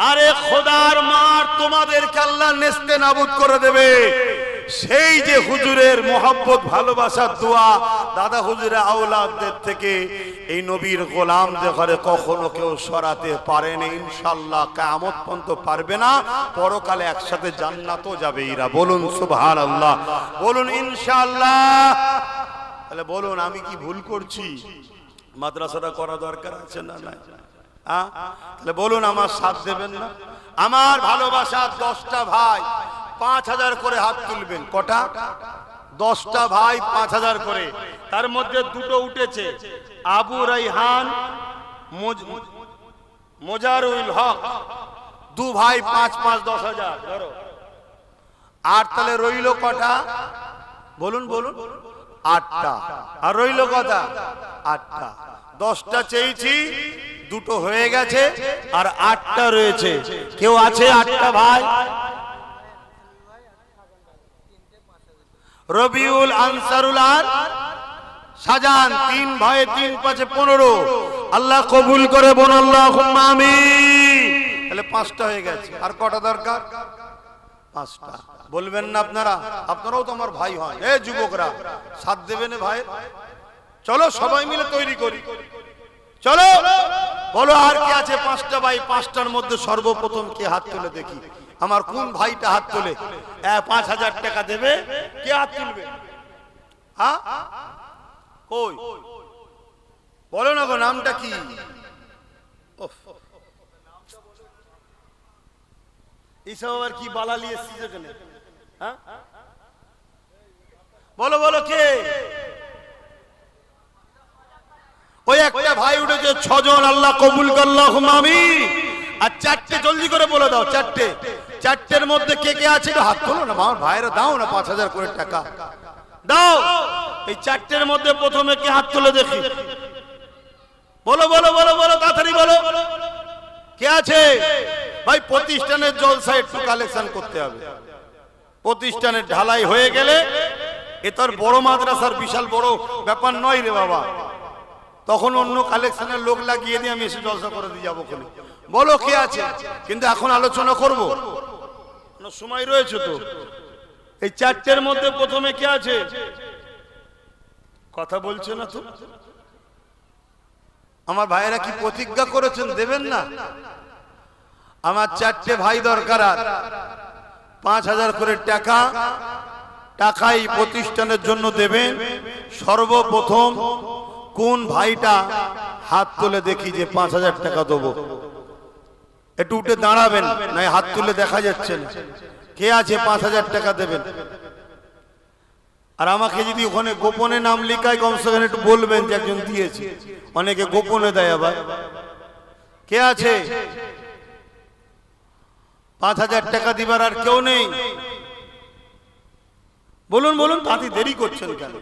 আরে খোদার মার তোমাদেরকে আল্লাহ নেস্তে নাবুদ করে দেবে। সেই যে হুজুরের মোহাব্বত, ভালোবাসার দোয়া দাদা হুজুরের আওলাদদের থেকে এই নবীর গোলামদের ঘরে কখনো কেউ সরাতে পারেনি। ইনশাআল্লাহ কিয়ামত পর্যন্ত পারবে না। পরকালে একসাথে জান্নাতও যাবে এরা। বলুন সুবহানাল্লাহ, বলুন ইনশাআল্লাহ। তাহলে বলুন আমি কি ভুল করছি? মাদ্রাসাটা করা দরকার আছে না? না, তাহলে বলুন আমার সাথ দেবেন না? আমার ভালোবাসা 10টা ভাই 5,000 করে হাত তুলবেন। কটা? 10টা ভাই 5,000 করে। তার মধ্যে 2টো উঠেছে, আবু রাইহান, মোজারুল হক, 2 ভাই 5-5 10,000 ধরো। আর তাহলে রইল কটা? বলুন বলুন। 8টা। আর রইল কটা? 8টা। 10টা চেয়েছি, 2টো হয়ে গেছে, আর 8টা রয়েছে। কেউ আছে 8টা ভাই? রবিউল, আনসারুল আর শাহজাহান, 3 ভাই, 3 5 15। আল্লাহ কবুল করে, বল আল্লাহুম্মা আমিন। তাহলে 5টা হয়ে গেছে। আর কটা দরকার? 5টা। বলবেন না আপনারা? আপনারাও তো আমার ভাই হন। এ যুবকরা, সাথ দেবেন ভাই? চলো সবাই মিলে তৈরি করি, চলো। বলো আর কে আছে? 5টা ভাই। 5টার মধ্যে সর্বপ্রথম কে হাত তুলে দেখি? আমার কোন ভাইটা হাত তোলে? 5,000 টাকা দেবে? কে হাত তুলবে? হ্যাঁ, কই বলো না গো, নামটা কি? ওফ, এইসব আবার কি বালালি এসেছিস এখানে? হ্যাঁ, বলো বলো কে? ওই একটা ভাই উঠেছে, 6 জন, আল্লাহ কবুল করল্লাহু আমিন। আর 4টে জলদি করে বলে দাও, 4টের মধ্যে কে কে আছে হাত তোলো না। আমার ভাইরা দাও না 5000 করে টাকা দাও। এই 4টের মধ্যে প্রথমে কে হাত তোলে দেখি? বলো বলো বলো বলো, তাড়াতাড়ি বলো কে আছে। ভাই প্রতিষ্ঠানের জলসা একটু কালেকশন করতে হবে। প্রতিষ্ঠানের ঢালাই হয়ে গেলে এ তোর বড় মাদ্রাসার বিশাল বড় ব্যাপার নয় রে বাবা, তখন অন্য কালেকশনের লোক লাগিয়ে দিয়ে আমি এসে জলসা করে দিয়ে যাবো। বলো কে আছে, কিন্তু এখন আলোচনা করবো, সময় রয়েছে তো। এই 4টের মধ্যে প্রথমে কে আছে? কথা বলছে না তো। আমার ভাইয়েরা কি প্রতিজ্ঞা করেছেন দেবেন না? আমার 4টে ভাই দরকার, 5000 করে টাকাই প্রতিষ্ঠানের জন্য দেবেন। সর্বপ্রথম কোন ভাইটা হাত তুলে দেখি যে 5000 টাকা দেবো। একটু উঠে দাঁড়াবেন, না হাত তুলে দেখা যাচ্ছে না। কে আছে 5000 টাকা দেবেন? আর আমাকে যদি ওখানে গোপনে নাম লিখায় কমসে কম একটু বলবেন যে একজন দিয়েছে। অনেকে গোপনে দেয় আবার। কে আছে 5000 টাকা দিবার? আর কেউ নেই? বলুন বলুন, তাতে দেরি করছেন কেন?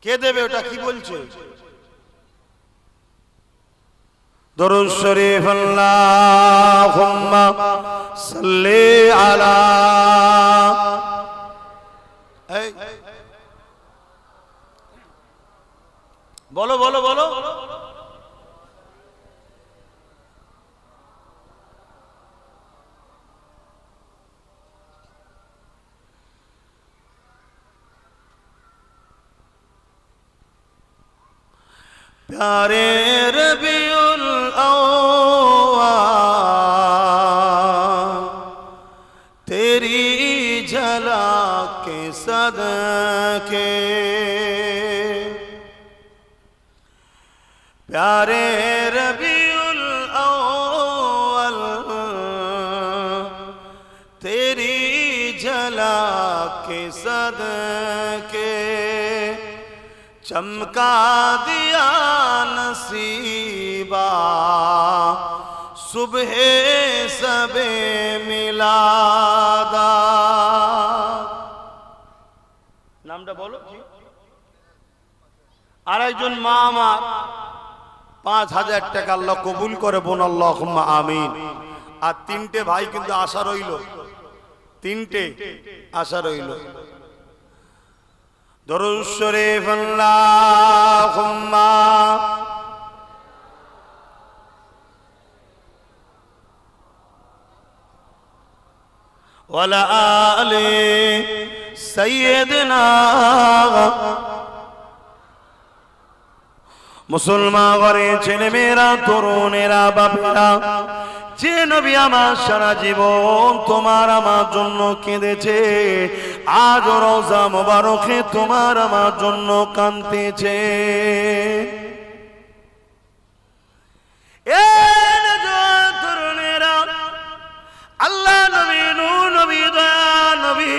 কে দেবে? ওটা কি বলছে? দরুদ শরীফ, আল্লাহুম্মা সাল্লি আলা। বলো বলো বলো। प्यारे रबीउल अव्वल तेरी झलक के सदके, प्यारे रबीउल अव्वल तेरी झलक के सदके चमका दिया नसीबा सुबह सबे मिलादा। नामটা বলো। আর একজন মা আমার 5000 টাকা আল্লাহ কবুল করে, বোন আল্লাহুম্মা আমিন। আর 3টে ভাই কিন্তু আশা রইল, 3টে আশা রইল। দরুদ শরীফ, আল্লাহুম্মা ওয়ালা আলি সাইয়্যিদিনা। মুসলমান ঘরে ছেলেমেয়েরা, তরুণেরা, বাপেরা, যে নবী আমার সারা জীবন তোমার আমার জন্য কেঁদেছে, আজ রওজা মোবারকে তোমার আমার জন্য কাঁদতেছে। এ তরুণেরা, আল্লাহ নবী, নূর নবী, দয়া নবী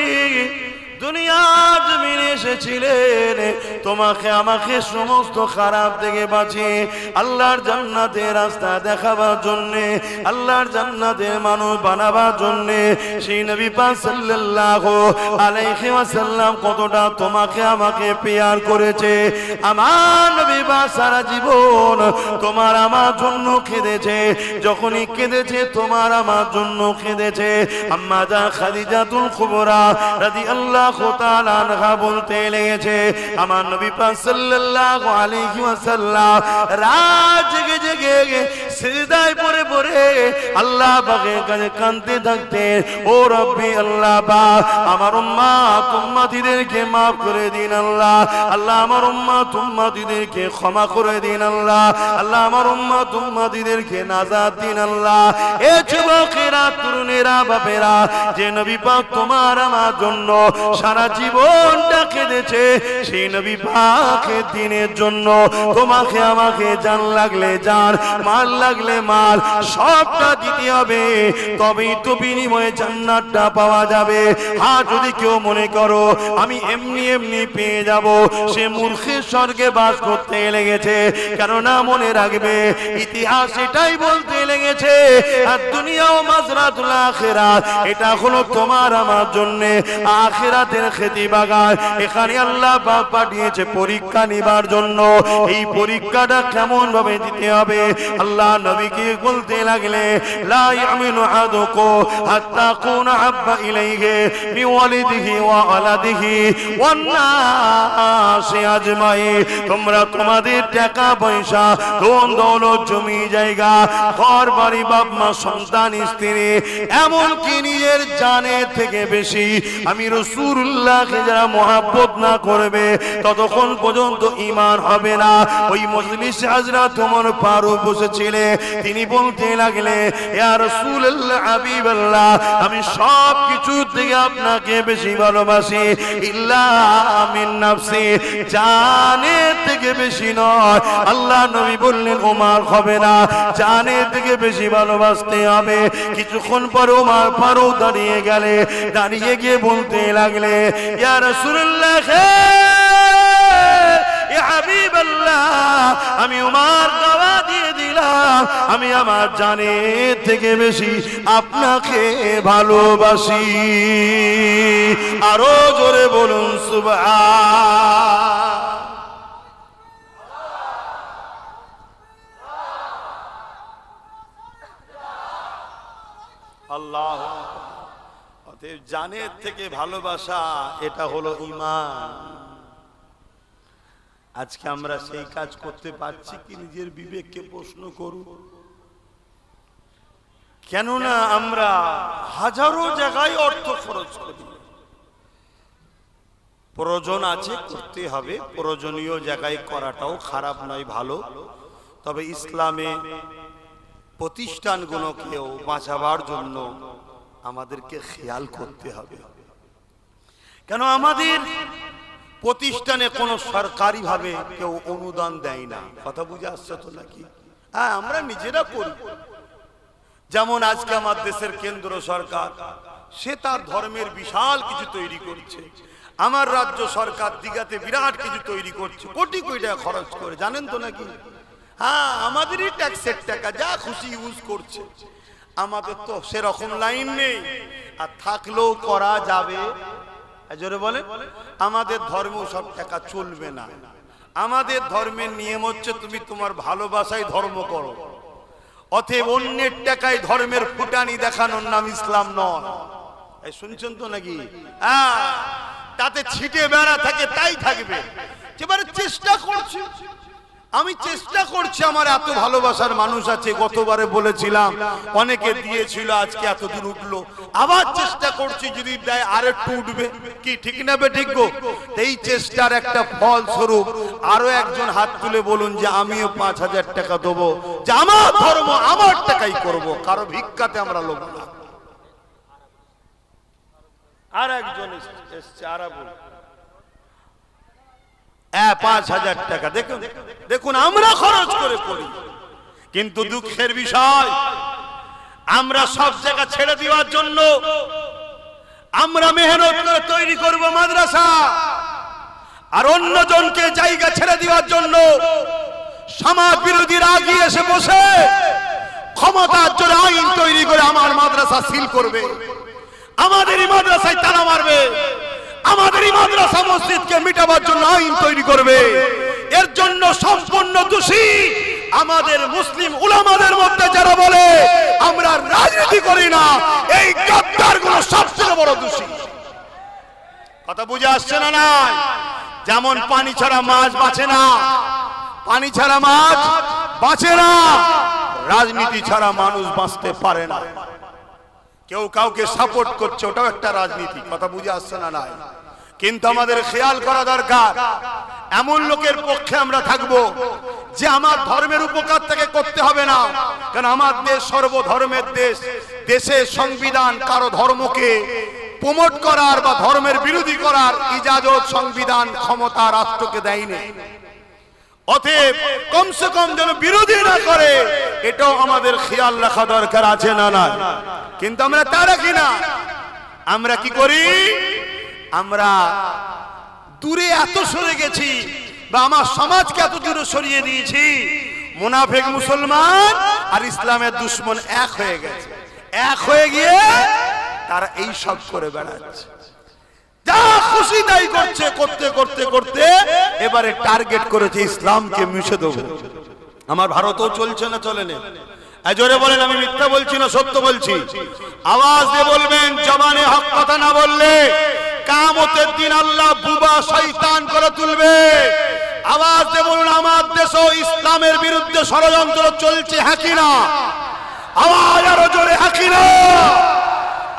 দুনিয়া জমিনে এসেছিলেন তোমাকে আমাকে সমস্ত খারাপ থেকে বাঁচিয়ে আল্লাহর জান্নাতের রাস্তা দেখাবার জন্যে, আল্লাহর জান্নাতের মানুষ বানাবার জন্যে। সেই নবী পাক সাল্লাল্লাহু আলাইহি ওয়াসাল্লাম কতটা তোমাকে আমাকে পেয়ার করেছে। আমার নবী পাক সারা জীবন তোমার আমার জন্য কেঁদেছে। যখনই কেঁদেছে তোমার আমার জন্য কেঁদেছে। আম্মা জান খাদিজাতুল কুবরা রাদিয়াল্লাহু তাআলা আনহা বলতে লেগেছে, আমার নবী পাক সাল্লাল্লাহু আলাইহি ওয়াসাল্লাম রাত জেগে জেগে সিজদায় পড়ে পড়ে আল্লাহ পাকের কাছে কাঁদতে থাকতেন, ও রব্বি আল্লাহ পাক, আমার উম্মত উম্মতিদেরকে মাফ করে দিন আল্লাহ, আল্লাহ আমার উম্মত উম্মতিদেরকে ক্ষমা করে দিন আল্লাহ, আল্লাহ আমার উম্মত উম্মতিদেরকে নাজাত দিন আল্লাহ। এ যুবকেরা, তরুণেরা, বাপেরা, যে নবী পাক তোমার আমার জন্য সারা জীবনটা কেঁদেছে, সেই নবী পাকের দিনের জন্য তোমাকে আমাকে জান লাগলে জান, মাল লাগলে মাল, সবটা দিতে হবে, তবেই তো বিনিময়ে জান্নাতটা পাওয়া যাবে। আর যদি কেউ মনে করো আমি এমনি এমনি পেয়ে যাব, সে মূর্খের স্বর্গে বাস করতে লেগেছে। কেননা মনে রাখবে, ইতিহাস এটাই বলতে লেগেছে, আর দুনিয়াও মাজরাতুল আখিরাত, এটা হলো তোমার আমার জন্য আখিরাতের খেতি বাগান। এখানে আল্লাহ পাক পাঠিয়েছে পরীক্ষা নিবার জন্য। এই পরীক্ষাটা কেমন ভাবে দিতে হবে, আল্লাহ নবীকে বলতে লাগলে, লা ইয়ামিনু আহাদুকুম হাত্তা কুনা হাব্বা ইলাইহি মিন ওয়ালিদিহি ওয়া ওয়ালাদিহি ওয়ান নাসি আজমাইন। তোমরা তোমাদের টাকা পয়সা, ধন দৌলত, জমি জায়গা, ঘর বাড়ি, বাপ মা, সন্তান, স্ত্রী, এমনকি নিজের জানের থেকে বেশি আমি রাসূলুল্লাহকে যারা মহব্বত না করবে, ততক্ষণ পর্যন্ত ঈমান হবে না। ওই মজলিসে হযরত ওমর ফারুক বসেছিলেন, তিনি বলতে লাগলে, ইয়া রাসূলুল্লাহ, হাবিবাল্লাহ, আমি সব কিছু থেকে আপনাকে বেশি ভালোবাসি, ইল্লা মিন নাফসি, জানের থেকে বেশি নয়। আল্লাহ নবী বললেন, ওমর হবে না, জানের থেকে বেশি ভালোবাসতে হবে। কিছুক্ষণ পর ওমর ফারুক দাঁড়িয়ে গেলে, দাঁড়িয়ে গিয়ে বলতে লাগলে, ইয়া রাসূলুল্লাহ, আমি ওমর দাওয়া দিয়ে দিলাম, আমি আমার জানের থেকে বেশি আপনাকে ভালোবাসি। আরো জোরে বলুন সুবহান। আল্লাহ, অতএব জানের থেকে ভালোবাসা, এটা হলো ঈমান। আজকে আমরা সেই কাজ করতে পারছি কি? নিজের বিবেককে প্রশ্ন করুন। কেননা আমরা হাজারো জায়গায় অর্থ খরচ করি, প্রয়োজন আছে করতে হবে, প্রয়োজনীয় জায়গায় করাটাও খারাপ নয়, ভালো। তবে ইসলামে প্রতিষ্ঠানগুলোকেও বাঁচাবার জন্য আমাদেরকে খেয়াল করতে হবে। কেন আমাদের প্রতিষ্ঠানে কোনো সরকারি ভাবে কেউ অনুদান দেয় না। কথা বুঝে আসছে তো নাকি? হ্যাঁ, আমরা নিজেরা করি। যেমন আজকে আমার দেশের কেন্দ্র সরকার, সে তার ধর্মের বিশাল কিছু তৈরি করছে। আমার রাজ্য সরকার দিঘাতে বিরাট কিছু তৈরি করছে, কোটি কোটি টাকা খরচ করে, জানেন তো নাকি? হ্যাঁ, আমাদেরই ট্যাক্সের টাকা, যা খুশি ইউজ করছে। আমাদের তো সেরকম লাইন নেই, আর থাকলেও করা যাবে। জোরে বলে, আমাদের ধর্ম সব টাকা চলবে না। আমাদের ধর্মের নিয়ম হচ্ছে তুমি তোমার ভালোবাসায় ধর্ম করো। অতএব অন্যের টাকায় ধর্মের ফুটানি দেখানোর নাম ইসলাম নয়। শুনছেন তো নাকি? হ্যাঁ, তাতে ছিটে বেড়া থাকে, তাই থাকবে। এবারে চেষ্টা করছি, আমি চেষ্টা করছি, আমার এত ভালোবাসার মানুষ আছে, গতবারে বলেছিলাম অনেকে দিয়েছিল, আজকে এত দূর উঠলো, আবার চেষ্টা করছি, যদি দেয় আর একটু উঠবে, কি ঠিক না বে ঠিক গো? এই চেষ্টার একটা ফল স্বরূপ আরো একজন হাত তুলে বলুন যে আমিও ৫,০০০ টাকা দেবো, যে আমার ধর্ম আমার টাকাই করব, কারো ভিক্ষাতে আমরা লোক না। আর একজন এসছে, আর বলুন ৫,০০০ টাকা। দেখুন দেখুন, আমরা খরচ করে করি, কিন্তু দুঃখের বিষয় আমরা সব জায়গা ছেড়ে দেওয়ার জন্য আমরা মেহনত করে তৈরি করব মাদ্রাসা, আর অন্যজনকে জায়গা ছেড়ে দেওয়ার জন্য সমাজ বিরোধীরা আগিয়ে এসে বসে ক্ষমতার জন্য আইন তৈরি করে আমার মাদ্রাসা সিল করবে, আমাদেরই মাদ্রাসায় তালা মারবে, আমাদেরই মাদ্রাসা মসজিদকে মিটাবার জন্য আইন তৈরি করবে। এর জন্য সম্পূর্ণ দোষী আমাদের মুসলিম উলামাদের মধ্যে যারা বলে আমরা রাজনীতি করি না, এই গাদ্দারগুলো সবচেয়ে বড় দোষী। কথা বুঝে আসছে না? না, যেমন পানি ছাড়া মাছ বাঁচে না, পানি ছাড়া মাছ বাঁচে না, রাজনীতি ছাড়া মানুষ বাঁচতে পারে না। কেউ কাউকে সাপোর্ট করছে, ওটাও একটা রাজনীতি। কথা বুঝে আসছে না? নাই। কিন্তু আমাদের খেয়াল করা দরকার, এমন লোকের পক্ষে আমরা থাকবো যে আমার ধর্মের উপকার তাকে করতে হবে না। কারণ আমার দেশ সর্বধর্মের দেশ। দেশে সংবিধান কারো ধর্মকে প্রমোট করার বা ধর্মের বিরোধী করার ইজাজত সংবিধান ক্ষমতা রাষ্ট্রকে দেয়নি। অতএব কমসে কম যেন বিরোধী না করে, এটাও আমাদের খেয়াল রাখা দরকার আছে না? না। কিন্তু আমরা তা রাখি না। আমরা কি করি? আমরা দূরে এত সরে গেছি, বা আমার সমাজকে এত দূরে সরিয়ে দিয়েছি, মুনাফিক মুসলমান আর ইসলামের দুশমন এক হয়ে গেছে। এক হয়ে গিয়ে তারা এই সব করে বেড়াচ্ছে, যা খুশি তাই করছে। করতে করতে করতে এবারে টার্গেট করেছে ইসলামকে মুছে দেবো। আমার ভারতও চলছে না? চলে না? জোরে বলেন, আমি মিথ্যা বলছি না, সত্য বলছি। আওয়াজ দিয়ে বলবেন, জবানে হক কথা না বললে কিয়ামতের দিন আল্লাহ বুবা শয়তান করে তুলবে। আওয়াজ দিয়ে বলুন, আমার দেশও ইসলামের বিরুদ্ধে ষড়যন্ত্র চলছে, হ্যাঁ কি না? আওয়াজ আরো জোরে, হ্যাঁ কি না?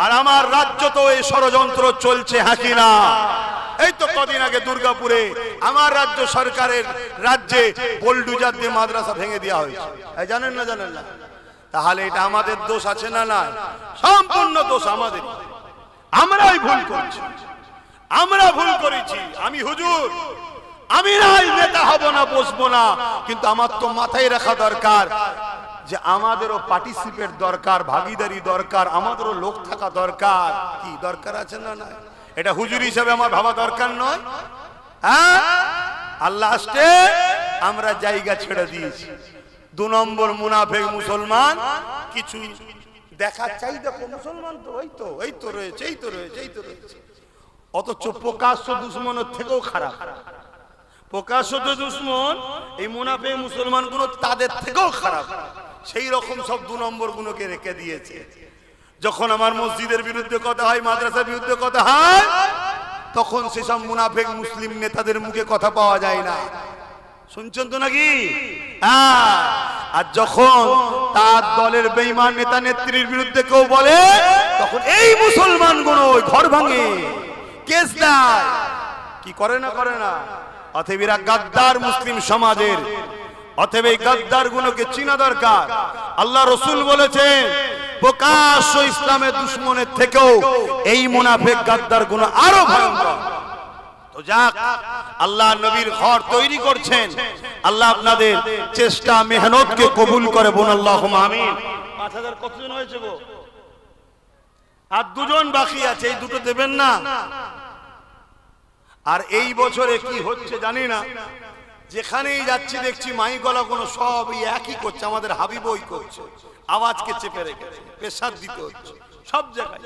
আর আমার রাজ্য তো এই ষড়যন্ত্র চলছে, হ্যাঁ কি না? এই তো কদিন আগে দুর্গাপুরে আমার রাজ্য সরকারের রাজ্যে বোলডুজার দিয়ে মাদ্রাসা ভেঙে দেওয়া হয়েছে। জানেন না? জানেন না? তাহলে এটা আমাদের দোষ আছে না? না, সম্পূর্ণ দোষ আমাদের। আমরাই ভুল করছি, আমরা ভুল করেছি। আমি হুজুর, আমি নাই নেতা হব না, বসবো না, কিন্তু আমার তো মাথায় রাখা দরকার যে আমাদেরও পার্টিসিপেট দরকার, ভাগিদারি দরকার, আমাদেরও লোক থাকা দরকার। কি দরকার আছে না? না, এটা হুজুর হিসেবে আমার ভাবা দরকার নয়? হ্যাঁ, আল্লাহ আসতে আমরা জায়গা ছেড়ে দিয়েছি। 2 নম্বর মুনাফিক মুসলমান কিছু দেখা চাই, দেখো মুসলমান তো এই তো রয়েছে, এই তো রয়েছে, এই তো রয়েছে। অথচ প্রকাশ্য দুশ্মনের থেকেও খারাপ। প্রকাশ্য দুশ্মন এই মুনাফিক মুসলমান গুলো তাদের থেকেও খারাপ। সেই রকম সব 2 নম্বর গুলোকে রেখে দিয়েছে। যখন আমার মসজিদের বিরুদ্ধে কথা হয়, মাদ্রাসার বিরুদ্ধে কথা হয়, তখন সেসব মুনাফিক মুসলিম নেতাদের মুখে কথা পাওয়া যায় না। শুনছেন তো নাকি? আর যখন তার দলের বেঈমান নেতা নেত্রীর বিরুদ্ধে কেউ বলে, তখন এই মুসলমানগুলো ঘর ভাঙে, কেস দেয়। কি করে না? করে না? অতএব এরা গাদ্দার মুসলিম সমাজের। অতএব এই গাদ্দার গুলোকে চিনা দরকার। আল্লাহ রসুল বলেছেন, প্রকাশ্য ইসলামের দুশ্মনের থেকেও এই মুনাফিক গাদ্দার গুলো আরো ভয়ঙ্কর। তো যাক, আল্লাহ নবীর ঘর তৈরি করছেন। আল্লাহ আপনাদের চেষ্টা মেহনতকে কবুল করে। বোন আল্লাহুম্মা আমিন। 5000 কতজন হয়েছে গো? আর 2 জন বাকি আছে, এই দুটো দেবেন না? আর এই বছরে কি হচ্ছে জানি না, যেখানেই যাচ্ছি দেখছি মাইক গলা কোনো সব একই করছে। আমাদের হাবিবই করছে, আওয়াজকে চেপে রেখেছে, প্রেসার দিতে হচ্ছে সব জায়গায়।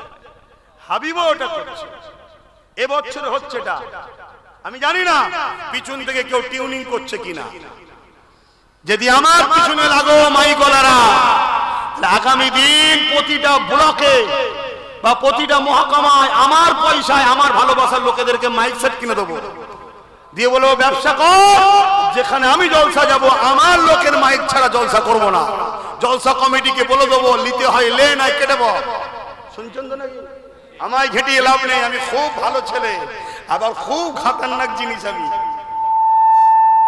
হাবিবও ওটা করছে। এবছর হচ্ছে এটা, আমি জানি না পিছন থেকে কেউ টিউনিং করছে কিনা। যদি আমার পিছনে লাগো মাইক গলারা, আগামী দিন প্রতিটা ব্লকে বা প্রতিটা মহকুমায় আমার পয়সায় আমার ভালোবাসার লোকেদেরকে মাইক সেট কিনে দেবো, দিয়ে বলবো ব্যবসা কর। যেখানে আমি জলসা যাব, আমার লোকের মাইক ছাড়া জলসা করব না। জলসা কমিটিকে বলে দেবো, নিতে হয় লে, নাই কেটে বল। শুনছেন তো নাকি? আমায় ঘেটিয়ে লাভ নেই। আমি খুব ভালো ছেলে, আবার খুব খাতারনাক জিনিস আমি।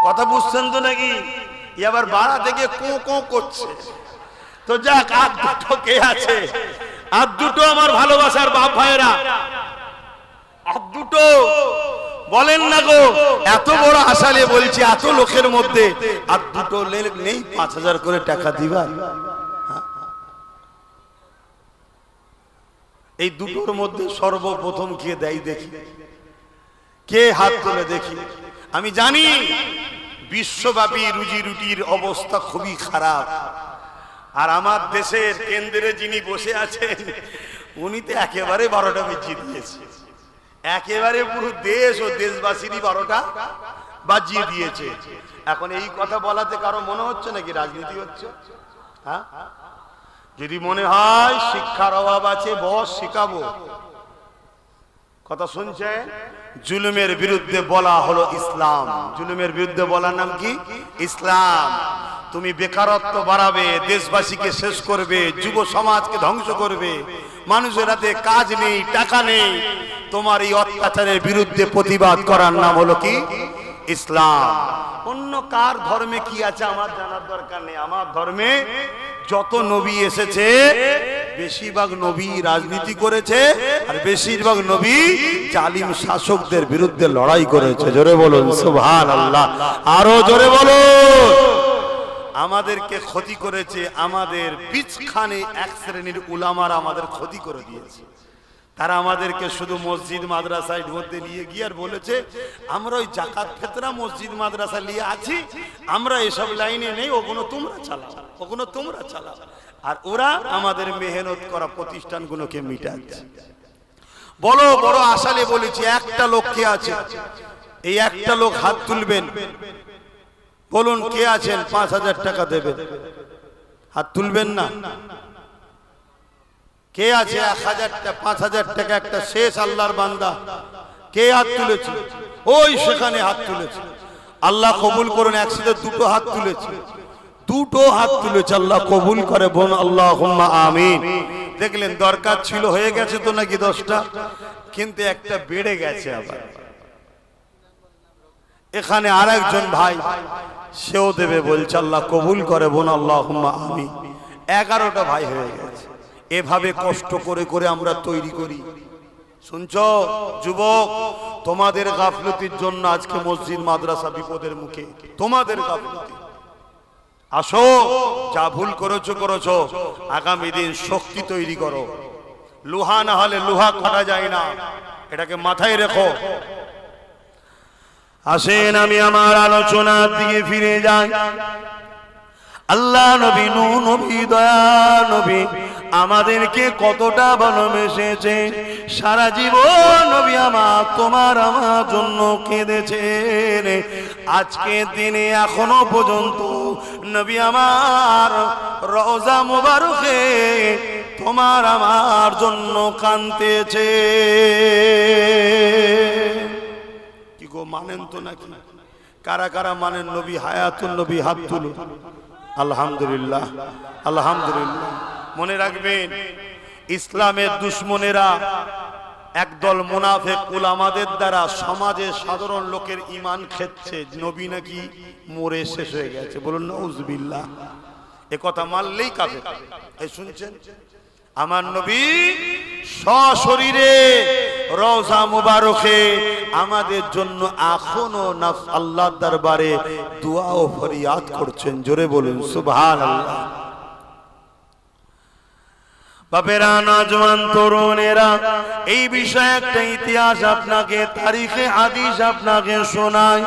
কথা বুঝছেন তো নাকি? এবার বাড়া থেকে কো কো করছে। তো যাক, আর দুটো কে আছে? আর দুটো আমার ভালোবাসার বাপ ভাইয়েরা, আর দুটো বলেন না গো। এত বড় আশা নিয়ে বলছি, এত লোকের মধ্যে আর দুটো নেই 5000 করে টাকা দিবা? এই দুটোর মধ্যে সর্বপ্রথম কে দেয় দেখি, কে হাত তুলে দেখি। আমি জানি বিশ্বব্যাপী রুজি রুটির অবস্থা খুবই খারাপ। আর আমার দেশের কেন্দ্রে যিনি বসে আছেন, উনি তো একেবারে 12টা বাজিয়ে দিয়েছে। একেবারে পুরো দেশ ও দেশবাসীরই 12টা বাজিয়ে দিয়েছে। এখন এই কথা বলাতে কারো মনে হচ্ছে নাকি রাজনীতি হচ্ছে? হ্যাঁ, যদি মনে হয় শিক্ষার অভাব আছে, বস শিখাবো। কথা শুনছে? জুলুমের বিরুদ্ধে বলা হলো ইসলাম। জুলুমের বিরুদ্ধে বলার নাম কি? ইসলাম। তুমি বেকারত্ব বাড়াবে, দেশবাসীকে শেষ করবে, যুব সমাজকে ধ্বংস করবে, মানুষের হাতে কাজ নেই, টাকা নেই, তোমার এই অত্যাচারের বিরুদ্ধে প্রতিবাদ করার নাম হলো কি? ইসলাম। অন্য কার ধর্মে কি আছে আমার জানার দরকার নেই। আমার ধর্মে যত নবী এসেছে বেশিরভাগ নবী রাজনীতি করেছে, আর বেশিরভাগ নবী জালিম শাসকদের বিরুদ্ধে লড়াই করেছে। জোরে বলুন সুবহানাল্লাহ, আরো জোরে বলুন। আমাদেরকে ক্ষতি করেছে, আমাদের বিচখানে এক শ্রেণীর উলামারা আমাদের ক্ষতি করে দিয়েছে। তারা আমাদেরকে শুধু মসজিদ মাদ্রাসায় মধ্যে নিয়ে গিয়ে আর বলেছে আমরা ওই জাকাত ফিতরা মসজিদ মাদ্রাসা নিয়ে আছি, আমরা এসব লাইনে নেই, ওগুলো তোমরা চালাও, ওগুলো তোমরা চালাও। আর ওরা আমাদের মেহনত করা প্রতিষ্ঠানগুলোকে মিটাচ্ছে। বড় বড় আশালে বলেছি, একটা লোক কে আছে? এই একটা লোক হাত তুলবেন, বলুন কে আছেন 5,000 টাকা দেবেন? হাত তুলবেন না? কে আছে 5,000 টাকা একটা শেষ আল্লাহর বান্দা? কে হাত তুলেছে? ওই সেখানে হাত তুলেছে। আল্লাহ কবুল করুন। একসাথে দুটো হাত তুলেছে, দুটো হাত তুলেছে। আল্লাহ কবুল করে বোন, আল্লাহুম্মা আমিন। দেখলেন দরকার ছিল, হয়ে গেছে তো নাকি 10টা, কিন্তু একটা বেড়ে গেছে আবার। এখানে আরেকজন ভাই সেও দেবে বলছে, আল্লাহ কবুল করে বোন, আল্লাহুম্মা আমিন। 11টা ভাই হয়ে গেছে। এভাবে কষ্ট করে করে আমরা তৈরি করি। শুনছো যুবক, তোমাদের গাফলতির জন্য আজকে মসজিদ মাদ্রাসা বিপদের মুখে, তোমাদের গাফলতি। আসো, যা ভুল করেছো করেছো, আগামী দিন শক্তি তৈরি করো। লোহা না হলে লোহা কাটা যায় না, এটাকে মাথায় রেখো। আসেন আমি আমার আলোচনার দিকে ফিরে যাই। আল্লাহ নবী, নূহ নবী, দয়া নবী আমাদেরকে কতটা ভালোবেসেছে। সারা জীবন নবী আমার তোমার আমার জন্য কেঁদেছেন। আজকে দিনে এখনো পর্যন্ত নবী আমার রওজা মুবারকে তোমার আমার জন্য কাঁদতেছে। কি গো, মানেন তো নাকি? কারা কারা মানেন নবী হায়াতুন নবী? হাত তুলুন। আলহামদুলিল্লাহ, আলহামদুলিল্লাহ। মনে রাখবেন, ইসলামের দুশ্মনেরা একদল মুনাফিক উলামাদের দ্বারা সমাজের সাধারণ লোকের ঈমান খেচ্ছে, নবী নাকি মরে শেষ হয়ে গেছে। বলুন নাউজুবিল্লাহ। এ কথা মানলেই কাফের। এই শুনছেন, আমার নবী সশরীরে রওজা মুবারকে আমাদের জন্য এখনো আল্লাহর দরবারে দোয়া ও ফরিয়াদ করছেন। জোরে বলুন সুবহানাল্লাহ। বাপেরা, নওজওয়ান তরুণেরা, এই বিষয়ে একটা ইতিহাস আপনাকে, তারিখে হাদিস আপনাকে শোনাই।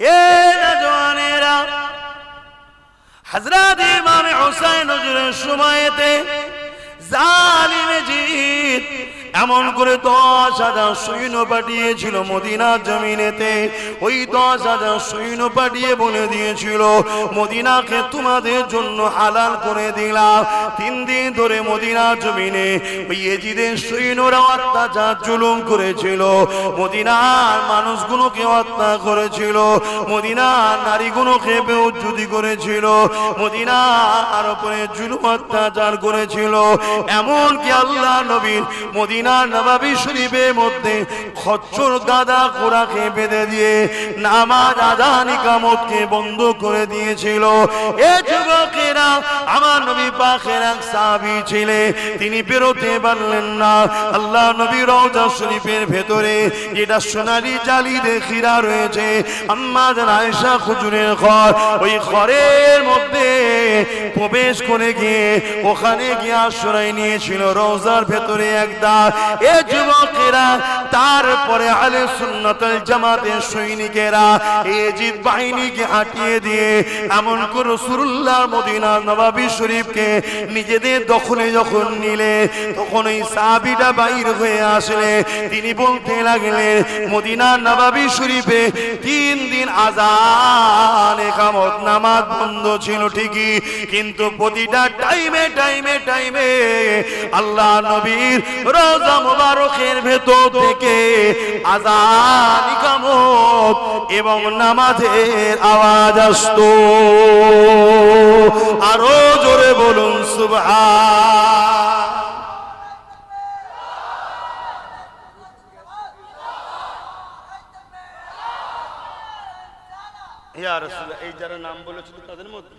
এ নওজওয়ানেরা, হযরত ইমাম হুসাইন হুজুরের সময়তে জালিম জিদ এমন করে 10,000 সৈন্য পাঠিয়েছিল মদিনার জমিনেতে। ওই 10,000 সৈন্য পাঠিয়ে বলে দিয়েছিল, মদিনাকে তোমাদের জন্য হালাল করে দিলাম। 3 দিন ধরে মদিনার জমিনে ওই ইয়েজিদের সৈন্যরা অত্যাচার জুলুম করেছিল, মদিনার মানুষগুলোকে হত্যা করেছিল, মদিনার নারীগুলোকে বেউজ্জতি করেছিল, মদিনার উপরে জুলুম অত্যাচার করেছিল। এমনকি আল্লাহ নবীর মদিনার নববী শরীফের মধ্যে খচ্চর গাদা ঘোড়াকে বেঁধে দিয়ে নামাজ আযান ইকামতকে বন্ধ করে দিয়েছিল। এ যুবকেরা, আমার নবী পাকের এক সাহাবী ছিলেন, তিনি বেরোতে পারলেন না। আল্লাহ নবী রওজা শরীফের ভেতরে যেটা সোনালী জালি দিয়ে ঘেরা রয়েছে, আম্মা জান আয়েশা হুজুরের ঘর, ওই ঘরের মধ্যে প্রবেশ করে গিয়ে ওখানে গিয়ে আশ্রয় নিয়েছিল রওজার ভেতরে একটা। এ যুবকেরা, তারপরে আহলে সুন্নাত ওয়াল জামাতের সৈনিকেরা ইয়েজিদ বাহিনীকে হাঁটিয়ে দিয়ে এমন করে রাসূলুল্লাহ মদিনার নববী শরীফকে নিজেদের দখলে যখন নিলে, তখন এই সাহাবীটা বাইর হয়ে আসলে তিনি বলতে লাগলেন, মদিনার নববী শরীফে 3 দিন আযান ইকামত নামাজ বন্ধ ছিল ঠিকই, কিন্তু প্রতিটা টাইমে টাইমে টাইমে আল্লাহ নবীর রওজা মুবারকের ভেতর থেকে আযান ইকামত এবং নামাজের আওয়াজ আসতো। আরো জোরে বলুন সুবহান। ইয়া রাসূলুল্লাহ, এই যারা নাম বলেছিল তাদের মধ্যে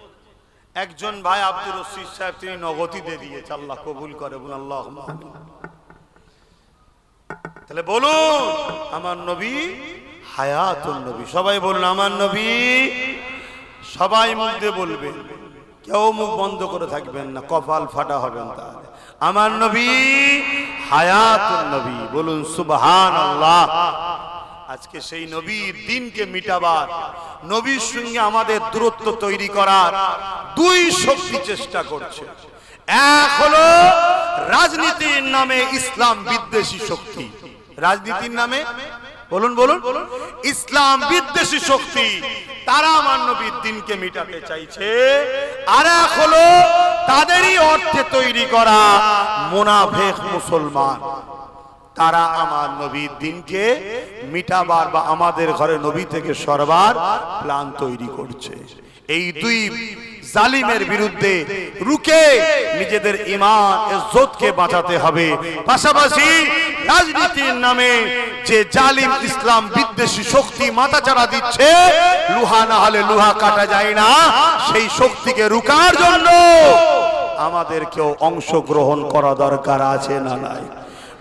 একজন ভাই আব্দুর রশিদ সাহেব, তিনি নগদ দিয়ে দিয়েছে, আল্লাহ কবুল করে বলুন আল্লাহুম্মা আমিন। তাহলে বলুন আমার নবী হায়াতুন নবী, সবাই বলুন আমার নবী, সবাই মুখ দিয়ে বলবেন, কেউ মুখ বন্ধ করে থাকবেন না, কপাল ফাটা হবেন। তাহলে আমার নবী হায়াতুন নবী, বলুন সুবহানাল্লাহ। আজকে সেই নবীর দিনকে মিটাবার, নবীর সঙ্গে আমাদের দূরত্ব তৈরি করার দুই শক্তি চেষ্টা করছে। এক হলো রাজনীতির নামে ইসলাম বিদ্বেষী শক্তি, রাজনীতির নামে বলুন বলুন ইসলাম বিদ্বেষী শক্তি, তারা আমার নবীর দিনকে মিটাতে চাইছে। আর এক হলো তাদেরই অর্থে তৈরি করা মুনাফিক মুসলমান, তারা আমার নবীর দিনকে মিটাবার বা আমাদের ঘরে নবী থেকে সরবার প্ল্যান তৈরি করছে। এই দুই জালিমের বিরুদ্ধে রুখে নিজেদের ঈমান ইজ্জতকে বাঁচাতে হবে। পাশাপাশি রাজনীতির নামে যে জালিম ইসলাম বিদ্বেষী শক্তি মাথাচাড়া দিচ্ছে, লোহা না হলে লোহা কাটা যায় না, সেই শক্তিকে রুখার জন্য আমাদেরকেও অংশগ্রহণ করা দরকার আছে না নাই?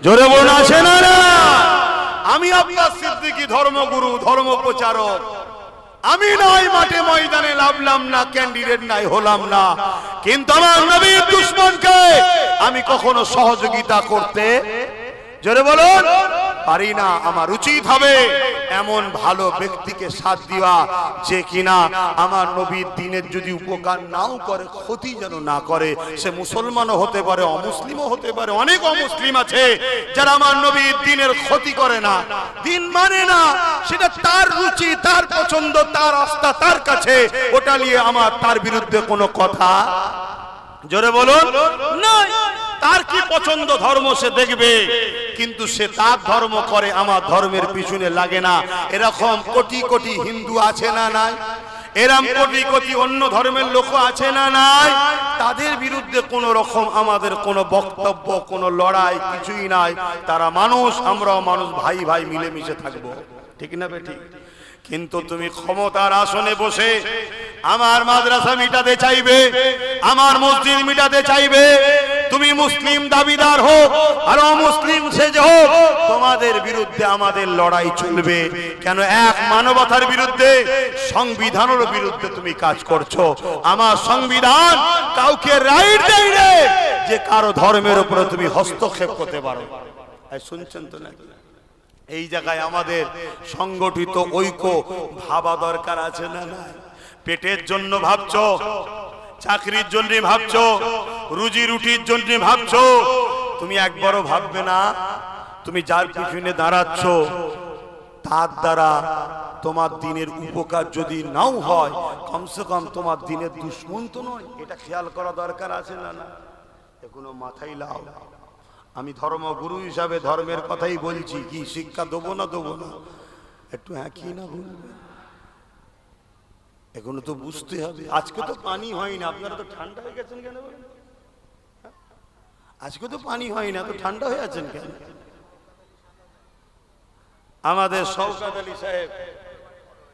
জোরে বলুন আছে না না? আমি আব্বাস সিদ্দিকী ধর্মগুরু, ধর্ম প্রচারক, আমি নাই মাঠে ময়দানে লাভলাম না, ক্যান্ডিডেট নাই হলাম না, কিন্তু আমার নবীর দুশমনকে আমি কখনো সহযোগিতা করতে, জোরে বলুন, পারি না। আমার উচিত হবে এমন ভালো ব্যক্তিকে সাথ দেওয়া যে কিনা আমার নবীর দিনের যদি উপকার নাও করে, ক্ষতি যেন না করে। সে মুসলমানও হতে পারে, অমুসলিমও হতে পারে। অনেক অমুসলিম আছে যারা আমার নবীর দিনের ক্ষতি করে না, দিন মানে না, সেটা তার রুচি, তার পছন্দ, তার আস্থা তার কাছে, ওটা নিয়ে আমার তার বিরুদ্ধে কোনো কথা, জোরে বলুন, নয়। তার কি পছন্দ ধর্ম সে দেখবে, কিন্তু সে তার ধর্ম করে, আমার ধর্মের পিছনে লাগে না। এরকম কোটি কোটি হিন্দু আছে না নাই? এরকম কোটি কোটি অন্য ধর্মের লোক আছে না নাই? তাদের বিরুদ্ধে কোন রকম আমাদের কোনো বক্তব্য, কোনো লড়াই কিছুই নাই। তারা মানুষ, আমরাও মানুষ, ভাই ভাই মিলেমিশে থাকবো, ঠিক না বেঠিক? কিন্তু তুমি ক্ষমতার আসনে বসে আমার মাদ্রাসা মিটাতে চাইবে, আমার মসজিদ মিটাতে চাইবে, তুমি মুসলিম দাবিদার হোক আর অমুসলিম সেজে হোক, তোমাদের বিরুদ্ধে আমাদের লড়াই চলবে। কেন? এক মানবতার বিরুদ্ধে, সংবিধানের বিরুদ্ধে তুমি কাজ করছো। আমার সংবিধান কাউকে রাইট দেয় না যে কারো ধর্মের উপরে তুমি হস্তক্ষেপ করতে পারো। শুনছেন তো নাকি? এই জায়গায় আমাদের সংগঠিত ঐক্য ভাবা দরকার আছে না নাই? পেটের জন্য ভাবছো, চাকরির জন্য ভাবছো, রুজি রুটির জন্য ভাবছো, তুমি একবারও ভাববে না তুমি যার পিছনে দাঁড়াচ্ছ তার দ্বারা তোমার দিনের উপকার যদি নাও হয়, কমসে কম তোমার দিনের দুশ্মন তো নয়। এটা খেয়াল করা দরকার আছে না না? এগুলো মাথায় লাও। আমি ধর্মগুরু হিসাবে ধর্মের কথাই বলছি, কি শিক্ষা দেবো না দেবো না? একটু হ্যাঁ কি না বলবে, এগুলো তো বুঝতে হবে। আজকে তো পানি হয় না, আপনারা তো ঠান্ডা হয়ে গেছেন কেন? আজকে তো পানি হয় না, তো ঠান্ডা হয়ে আছেন কেন? আমাদের শওকত আলী সাহেব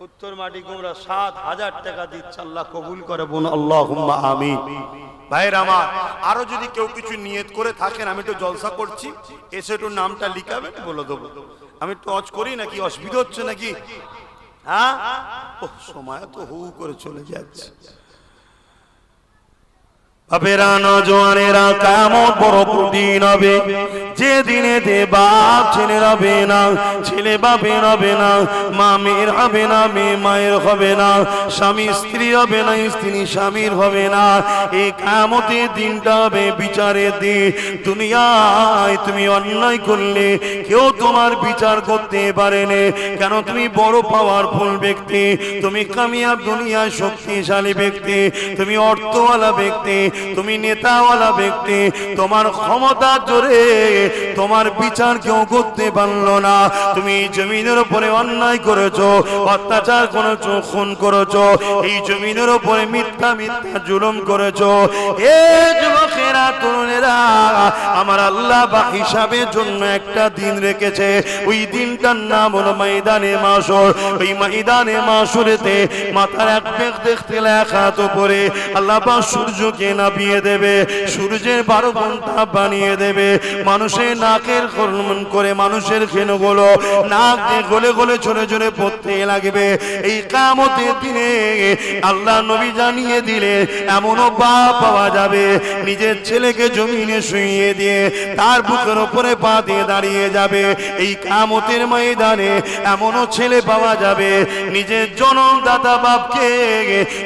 উত্তর মাটি কুমড়া ৭,০০০ টাকা দিচ্ছে, আল্লাহ কবুল করে বলুন আল্লাহুম্মা আমিন। ভাইয়ের আমার, আরো যদি কেউ কিছু নিয়ত করে থাকেন, আমি তো জলসা করছি, এসে একটু নামটা লিখাবেন, বলে দেবো। আমি টচ করি নাকি, অসুবিধা হচ্ছে নাকি? হ্যাঁ, সময় তো হু করে চলে যাচ্ছে। বাপেরা নজওয়ানেরা, কিয়ামত বড় কঠিন হবে, যে দিনে দে বাপ ছেলে হবে না, ছেলে বাপের হবে না, মা মেয়ের হবে না, মেয়ে মায়ের হবে না, স্বামী স্ত্রী হবে না, স্ত্রী স্বামীর হবে না। এই কিয়ামতের দিনটা হবে বিচারের দিন। দুনিয়ায় তুমি অন্যায় করলে কেউ তোমার বিচার করতে পারে না। কেন? তুমি বড় পাওয়ারফুল ব্যক্তি, তুমি কামিয়াব দুনিয়ায় শক্তিশালী ব্যক্তি, তুমি অর্থওয়ালা ব্যক্তি, তুমি নেতাওয়ালা ব্যক্তি, তোমার ক্ষমতা জোরে তোমার বিচার কেউ করতে পারলো না। তুমি জমিনের উপরে অন্যায় করেছো, অত্যাচার করেছো, খুন করেছো, এই জমিনের উপরে মিথ্যা মিথ্যা জুলুম করেছো। এ যুবকেরা, তরুণেরা, আমার আল্লাহ বা হিসাবের জন্য একটা দিন রেখেছে। ওই দিনটার নাম হলো ময়দানে মাশর। ওই ময়দানে মাশরেতে মাথার এক বেগ দেখতে লেখা তো পরে আল্লাহ পাক সূর্যকে নামিয়ে দেবে, সূর্যের 12 ঘন্টা বানিয়ে দেবে। মানুষের নাকের খরমন করে মানুষের খেনগুলো নাক দিয়ে গলে গলে ঝরে ঝরে পড়তে লাগবে। এই কিয়ামতের দিনে আল্লাহ নবী জানিয়ে দিলে এমনও বাপ পাওয়া যাবে নিজের ছেলেকে জমিনে শুইয়ে দিয়ে তার বুকের উপরে পা দিয়ে দাঁড়িয়ে যাবে। এই কিয়ামতের ময়দানে এমনও ছেলে পাওয়া যাবে নিজের জন্মদাতা বাপকে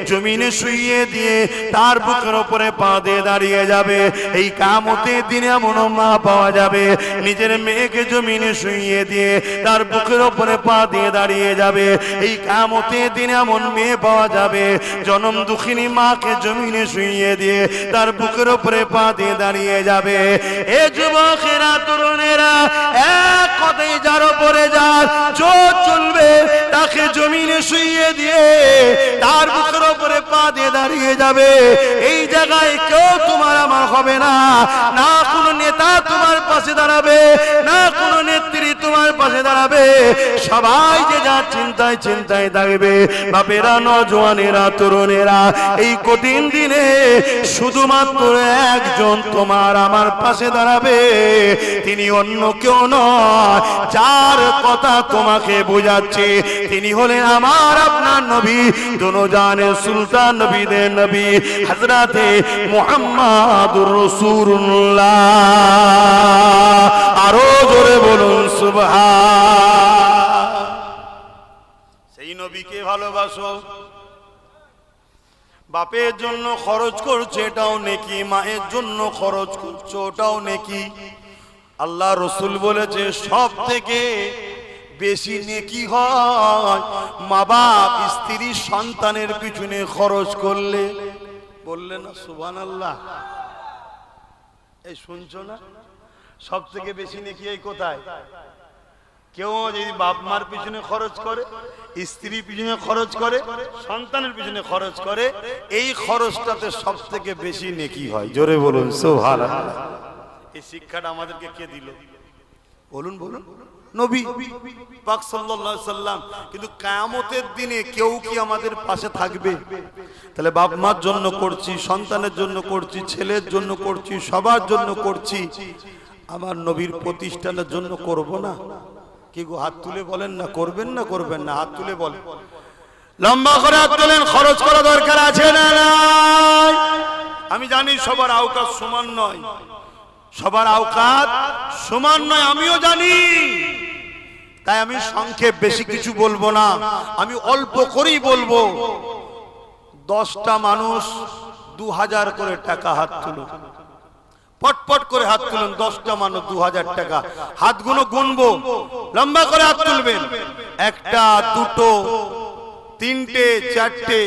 জমিনে শুইয়ে দিয়ে তার বুকের উপরে পা দিয়ে দাঁড়িয়ে যাবে। এই কিয়ামতের দিনে এমনও মা পাওয়া যাবে নিজের মেয়েকে জমিনে শুইয়ে দিয়ে তার বুকের উপরে পা দিয়ে দাঁড়িয়ে যাবে। এই কিয়ামতের দিনে এমন মেয়ে পাওয়া যাবে জনম দুঃখিনী মাকে জমিনে শুইয়ে দিয়ে তার বুকের উপরে পা দিয়ে দাঁড়িয়ে যাবে। এ যুবকেরা, তরুণেরা, এক কথাই যার উপরে যার জোর চলবে তাকে জমিনে শুইয়ে দিয়ে তার বুকের উপরে পা দিয়ে দাঁড়িয়ে যাবে। এই জায়গায় কেউ তোমার আমার হবে না, না কোনো নেতা তোমার পাশে দাঁড়াবে, না কোনো নেত্রী তোমার পাশে দাঁড়াবে। সবাই যে যার চিন্তায় চিন্তায় থাকবে। বাপেরা, নওজওয়ানেরা, তরুণেরা, এই কঠিন দিনে শুধুমাত্র একজন তোমার আমার পাশে দাঁড়াবে, তিনি অন্য কেউ নয়। যার কথা তোমাকে বোঝাচ্ছে তিনি হলেন আমার আপনার নবী, দুনিয়ার সুলতান নবীদের নবী হযরতে মুহাম্মাদুর রাসূলুল্লাহ। আরো জোরে বলুন সুবহান। সেই নবীকে ভালোবাসো। বাপের জন্য খরচ করছে এটাও নেকি, মায়ের জন্য খরচ করছো ওটাও নেকি। আল্লাহ রসুল বলেছে সব থেকে বেশি নেকি হয় মা বাপ স্ত্রী সন্তানের পিছনে খরচ করলে। বললেন না সুবহানাল্লাহ? এই শুনছো না? সব থেকে বেশি নেকি এই কোথায়? কেউ যদি বাপ মার পিছনে খরচ করে, স্ত্রীর পিছনে খরচ করে, সন্তানের পিছনে খরচ করে, এই খরচটাতে সব থেকে বেশি নেকি হয়। জোরে বলুন সুবহানাল্লাহ। এই শিক্ষাটা আমাদেরকে কে দিল? বলুন বলুন। নবী পাক সাল্লাল্লাহু আলাইহি সাল্লাম। কিন্তু কিয়ামতের দিনে কেউ কি আমাদের পাশে থাকবে? তাহলে বাপ মার জন্য করছি, সন্তানের জন্য করছি, ছেলের জন্য করছি, সবার জন্য করছি, আমার নবীর প্রতিষ্ঠানের জন্য করব না? কি গো, হাত তুলে বলেন না, করবেন না করবেন না? হাত তুলে বলেন, লম্বা করে হাত তোলেন। খরচ করা দরকার আছে না নাই? আমি জানি সবার আওকাত সমান নয়, সবার আওকাত সমান নয়, আমিও জানি। তাই আমি সংক্ষেপ বেশি কিছু বলবো না, আমি অল্প করেই বলবো। 10টা মানুষ 2000 করে টাকা হাত তুলো, পটপট করে হাত তুলুন। 10টা মানুষ 2000 টাকা। হাতগুলো গুনবো, লম্বা করে হাত তুলবেন। 1টা 2টো 3টে 4টে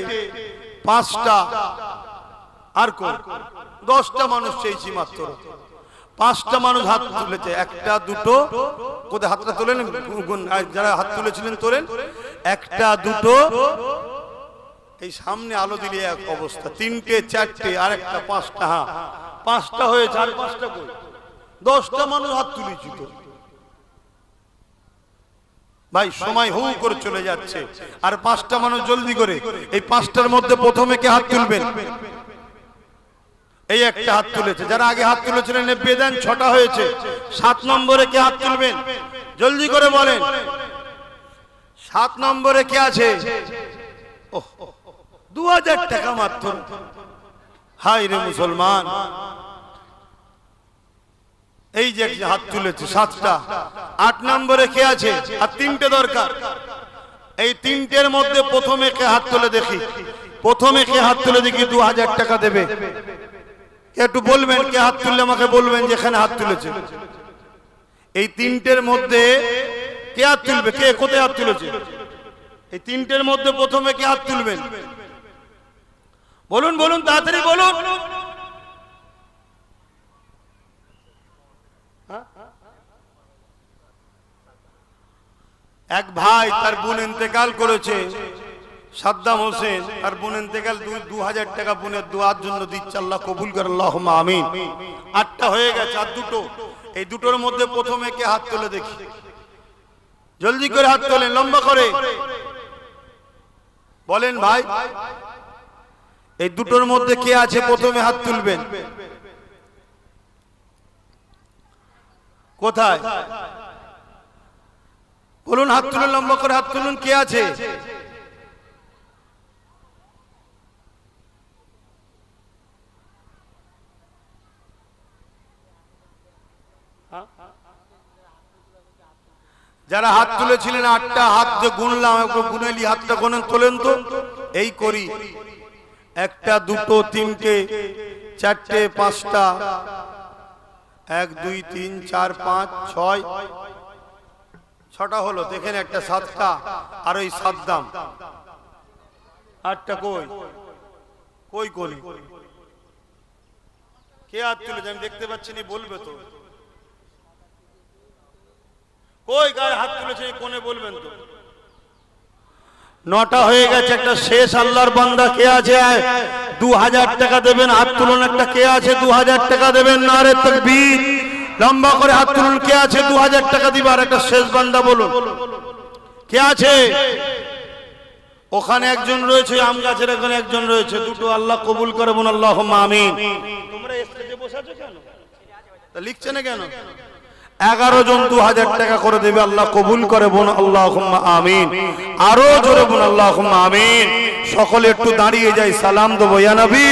5টা, আর কোন 10টা মানুষ চেয়েছি মাত্র। 5টা মানুষ হাত তুলেছে। 1টা 2টো, কোথায় হাতটা তোলেন? যারা হাত তুলেছিলেন তোলেন। 1টা 2টো, এই সামনে আলো দিলে এক অবস্থা। 3টে 4টে, আর একটা 5টা। হ্যাঁ, 5টা হয়েছে, আর 5টা কই? 10টা মানুষ হাত তুলেছি তো ভাই। সময় হু করে চলে যাচ্ছে, আর 5টা মানুষ জলদি করে। এই 5টার মধ্যে প্রথমে কে হাত তুলবেন? এই একটা হাত তুলেছে। যারা আগে হাত তুলেছিলেন বেদান 6টা হয়েছে। 7 নম্বরে কে হাত তুলবেন? জলদি করে বলেন। 7 নম্বরে কে আছে? 2000 টাকা মাত্র। হাই রে মুসলমান, এই যে হাত তুলেছে 7টা। 8 নম্বরে কে আছে? আর 3টে দরকার। এই 3টের মধ্যে প্রথমে কে হাত তুলে দেখি? প্রথমে কে হাত তুলে দেখি 2000 টাকা দেবে? একটু বলবেন, কে হাত তুললে আমাকে বলবেন যেখানে হাত তুলেছে। এই 3টের মধ্যে কে হাত তুলবে? কে কোথায় হাত তুলেছে? এই 3টের মধ্যে প্রথমে কে হাত তুলবেন? বলুন বলুন, তাড়াতাড়ি বলুন। এক ভাই তার বোন ইন্তেকাল করেছে, সাদ্দাম হোসেন, তার বোন ইন্তেকাল, 2000 টাকা বোনের দোয়ার জন্য দিচ্ছে, আল্লাহ কবুল করে, আল্লাহুম্মা আমিন। 8টা হয়ে গেছে, আর দুটো। এই দুটোর মধ্যে প্রথমে কে হাত তুলে দেখি, জলদি করে হাত তোলেন, লম্বা করে বলেন ভাই, এই দুটোর মধ্যে কে আছে প্রথমে হাত তুলবেন? কোথায় বলুন, হাত তুলুন, লম্বা করে হাত তুলুন, কে আছে? যারা হাত তুলেছিলেন 8টা হাত যে গুনলাম, একটু গুনেলি, হাতটা গোনেন, তোলেন তো। এই করি, 1টা 2টো 3টে 4টে 5টা, 1 2 3 4 5 6 6টা হলো, দেখেন একটা 7টা, আর ওই সাদ্দাম 8টা। কই কই কই কে হাত তুলেছে? আমি দেখতে পাচ্ছি না, বলবে তো। কই গায়ে হাত তুলেছে কোনে, বলবেন তো। 9টা হয়ে গেছে, একটা শেষ আল্লাহর বান্দা কে আছে? 2000 টাকা দেবেন, হাত তুলুন। একটা কে আছে 2000 টাকা দেবেন? নারে তাকবীর, লম্বা করে হাত তুলুন, কে আছে 2000 টাকা দিবার? একটা শেষ বান্দা বলুন, কে আছে? ওখানে একজন রয়েছে, আম গাছের এখানে একজন রয়েছে, দুটো। আল্লাহ কবুল করে, বোন আল্লাহুম্মা আমিন। তোমরা স্টেজে বসে আছো কেন? তা লিখছে না কেন? 11 জন 2000 টাকা করে দেবে, আল্লাহ কবুল করে, বোন আল্লাহুম্মা আমিন। আরো জোরে বোন আল্লাহুম্মা আমিন। সকলে একটু দাঁড়িয়ে যাই, সালাম দেবো, ইয়া নবী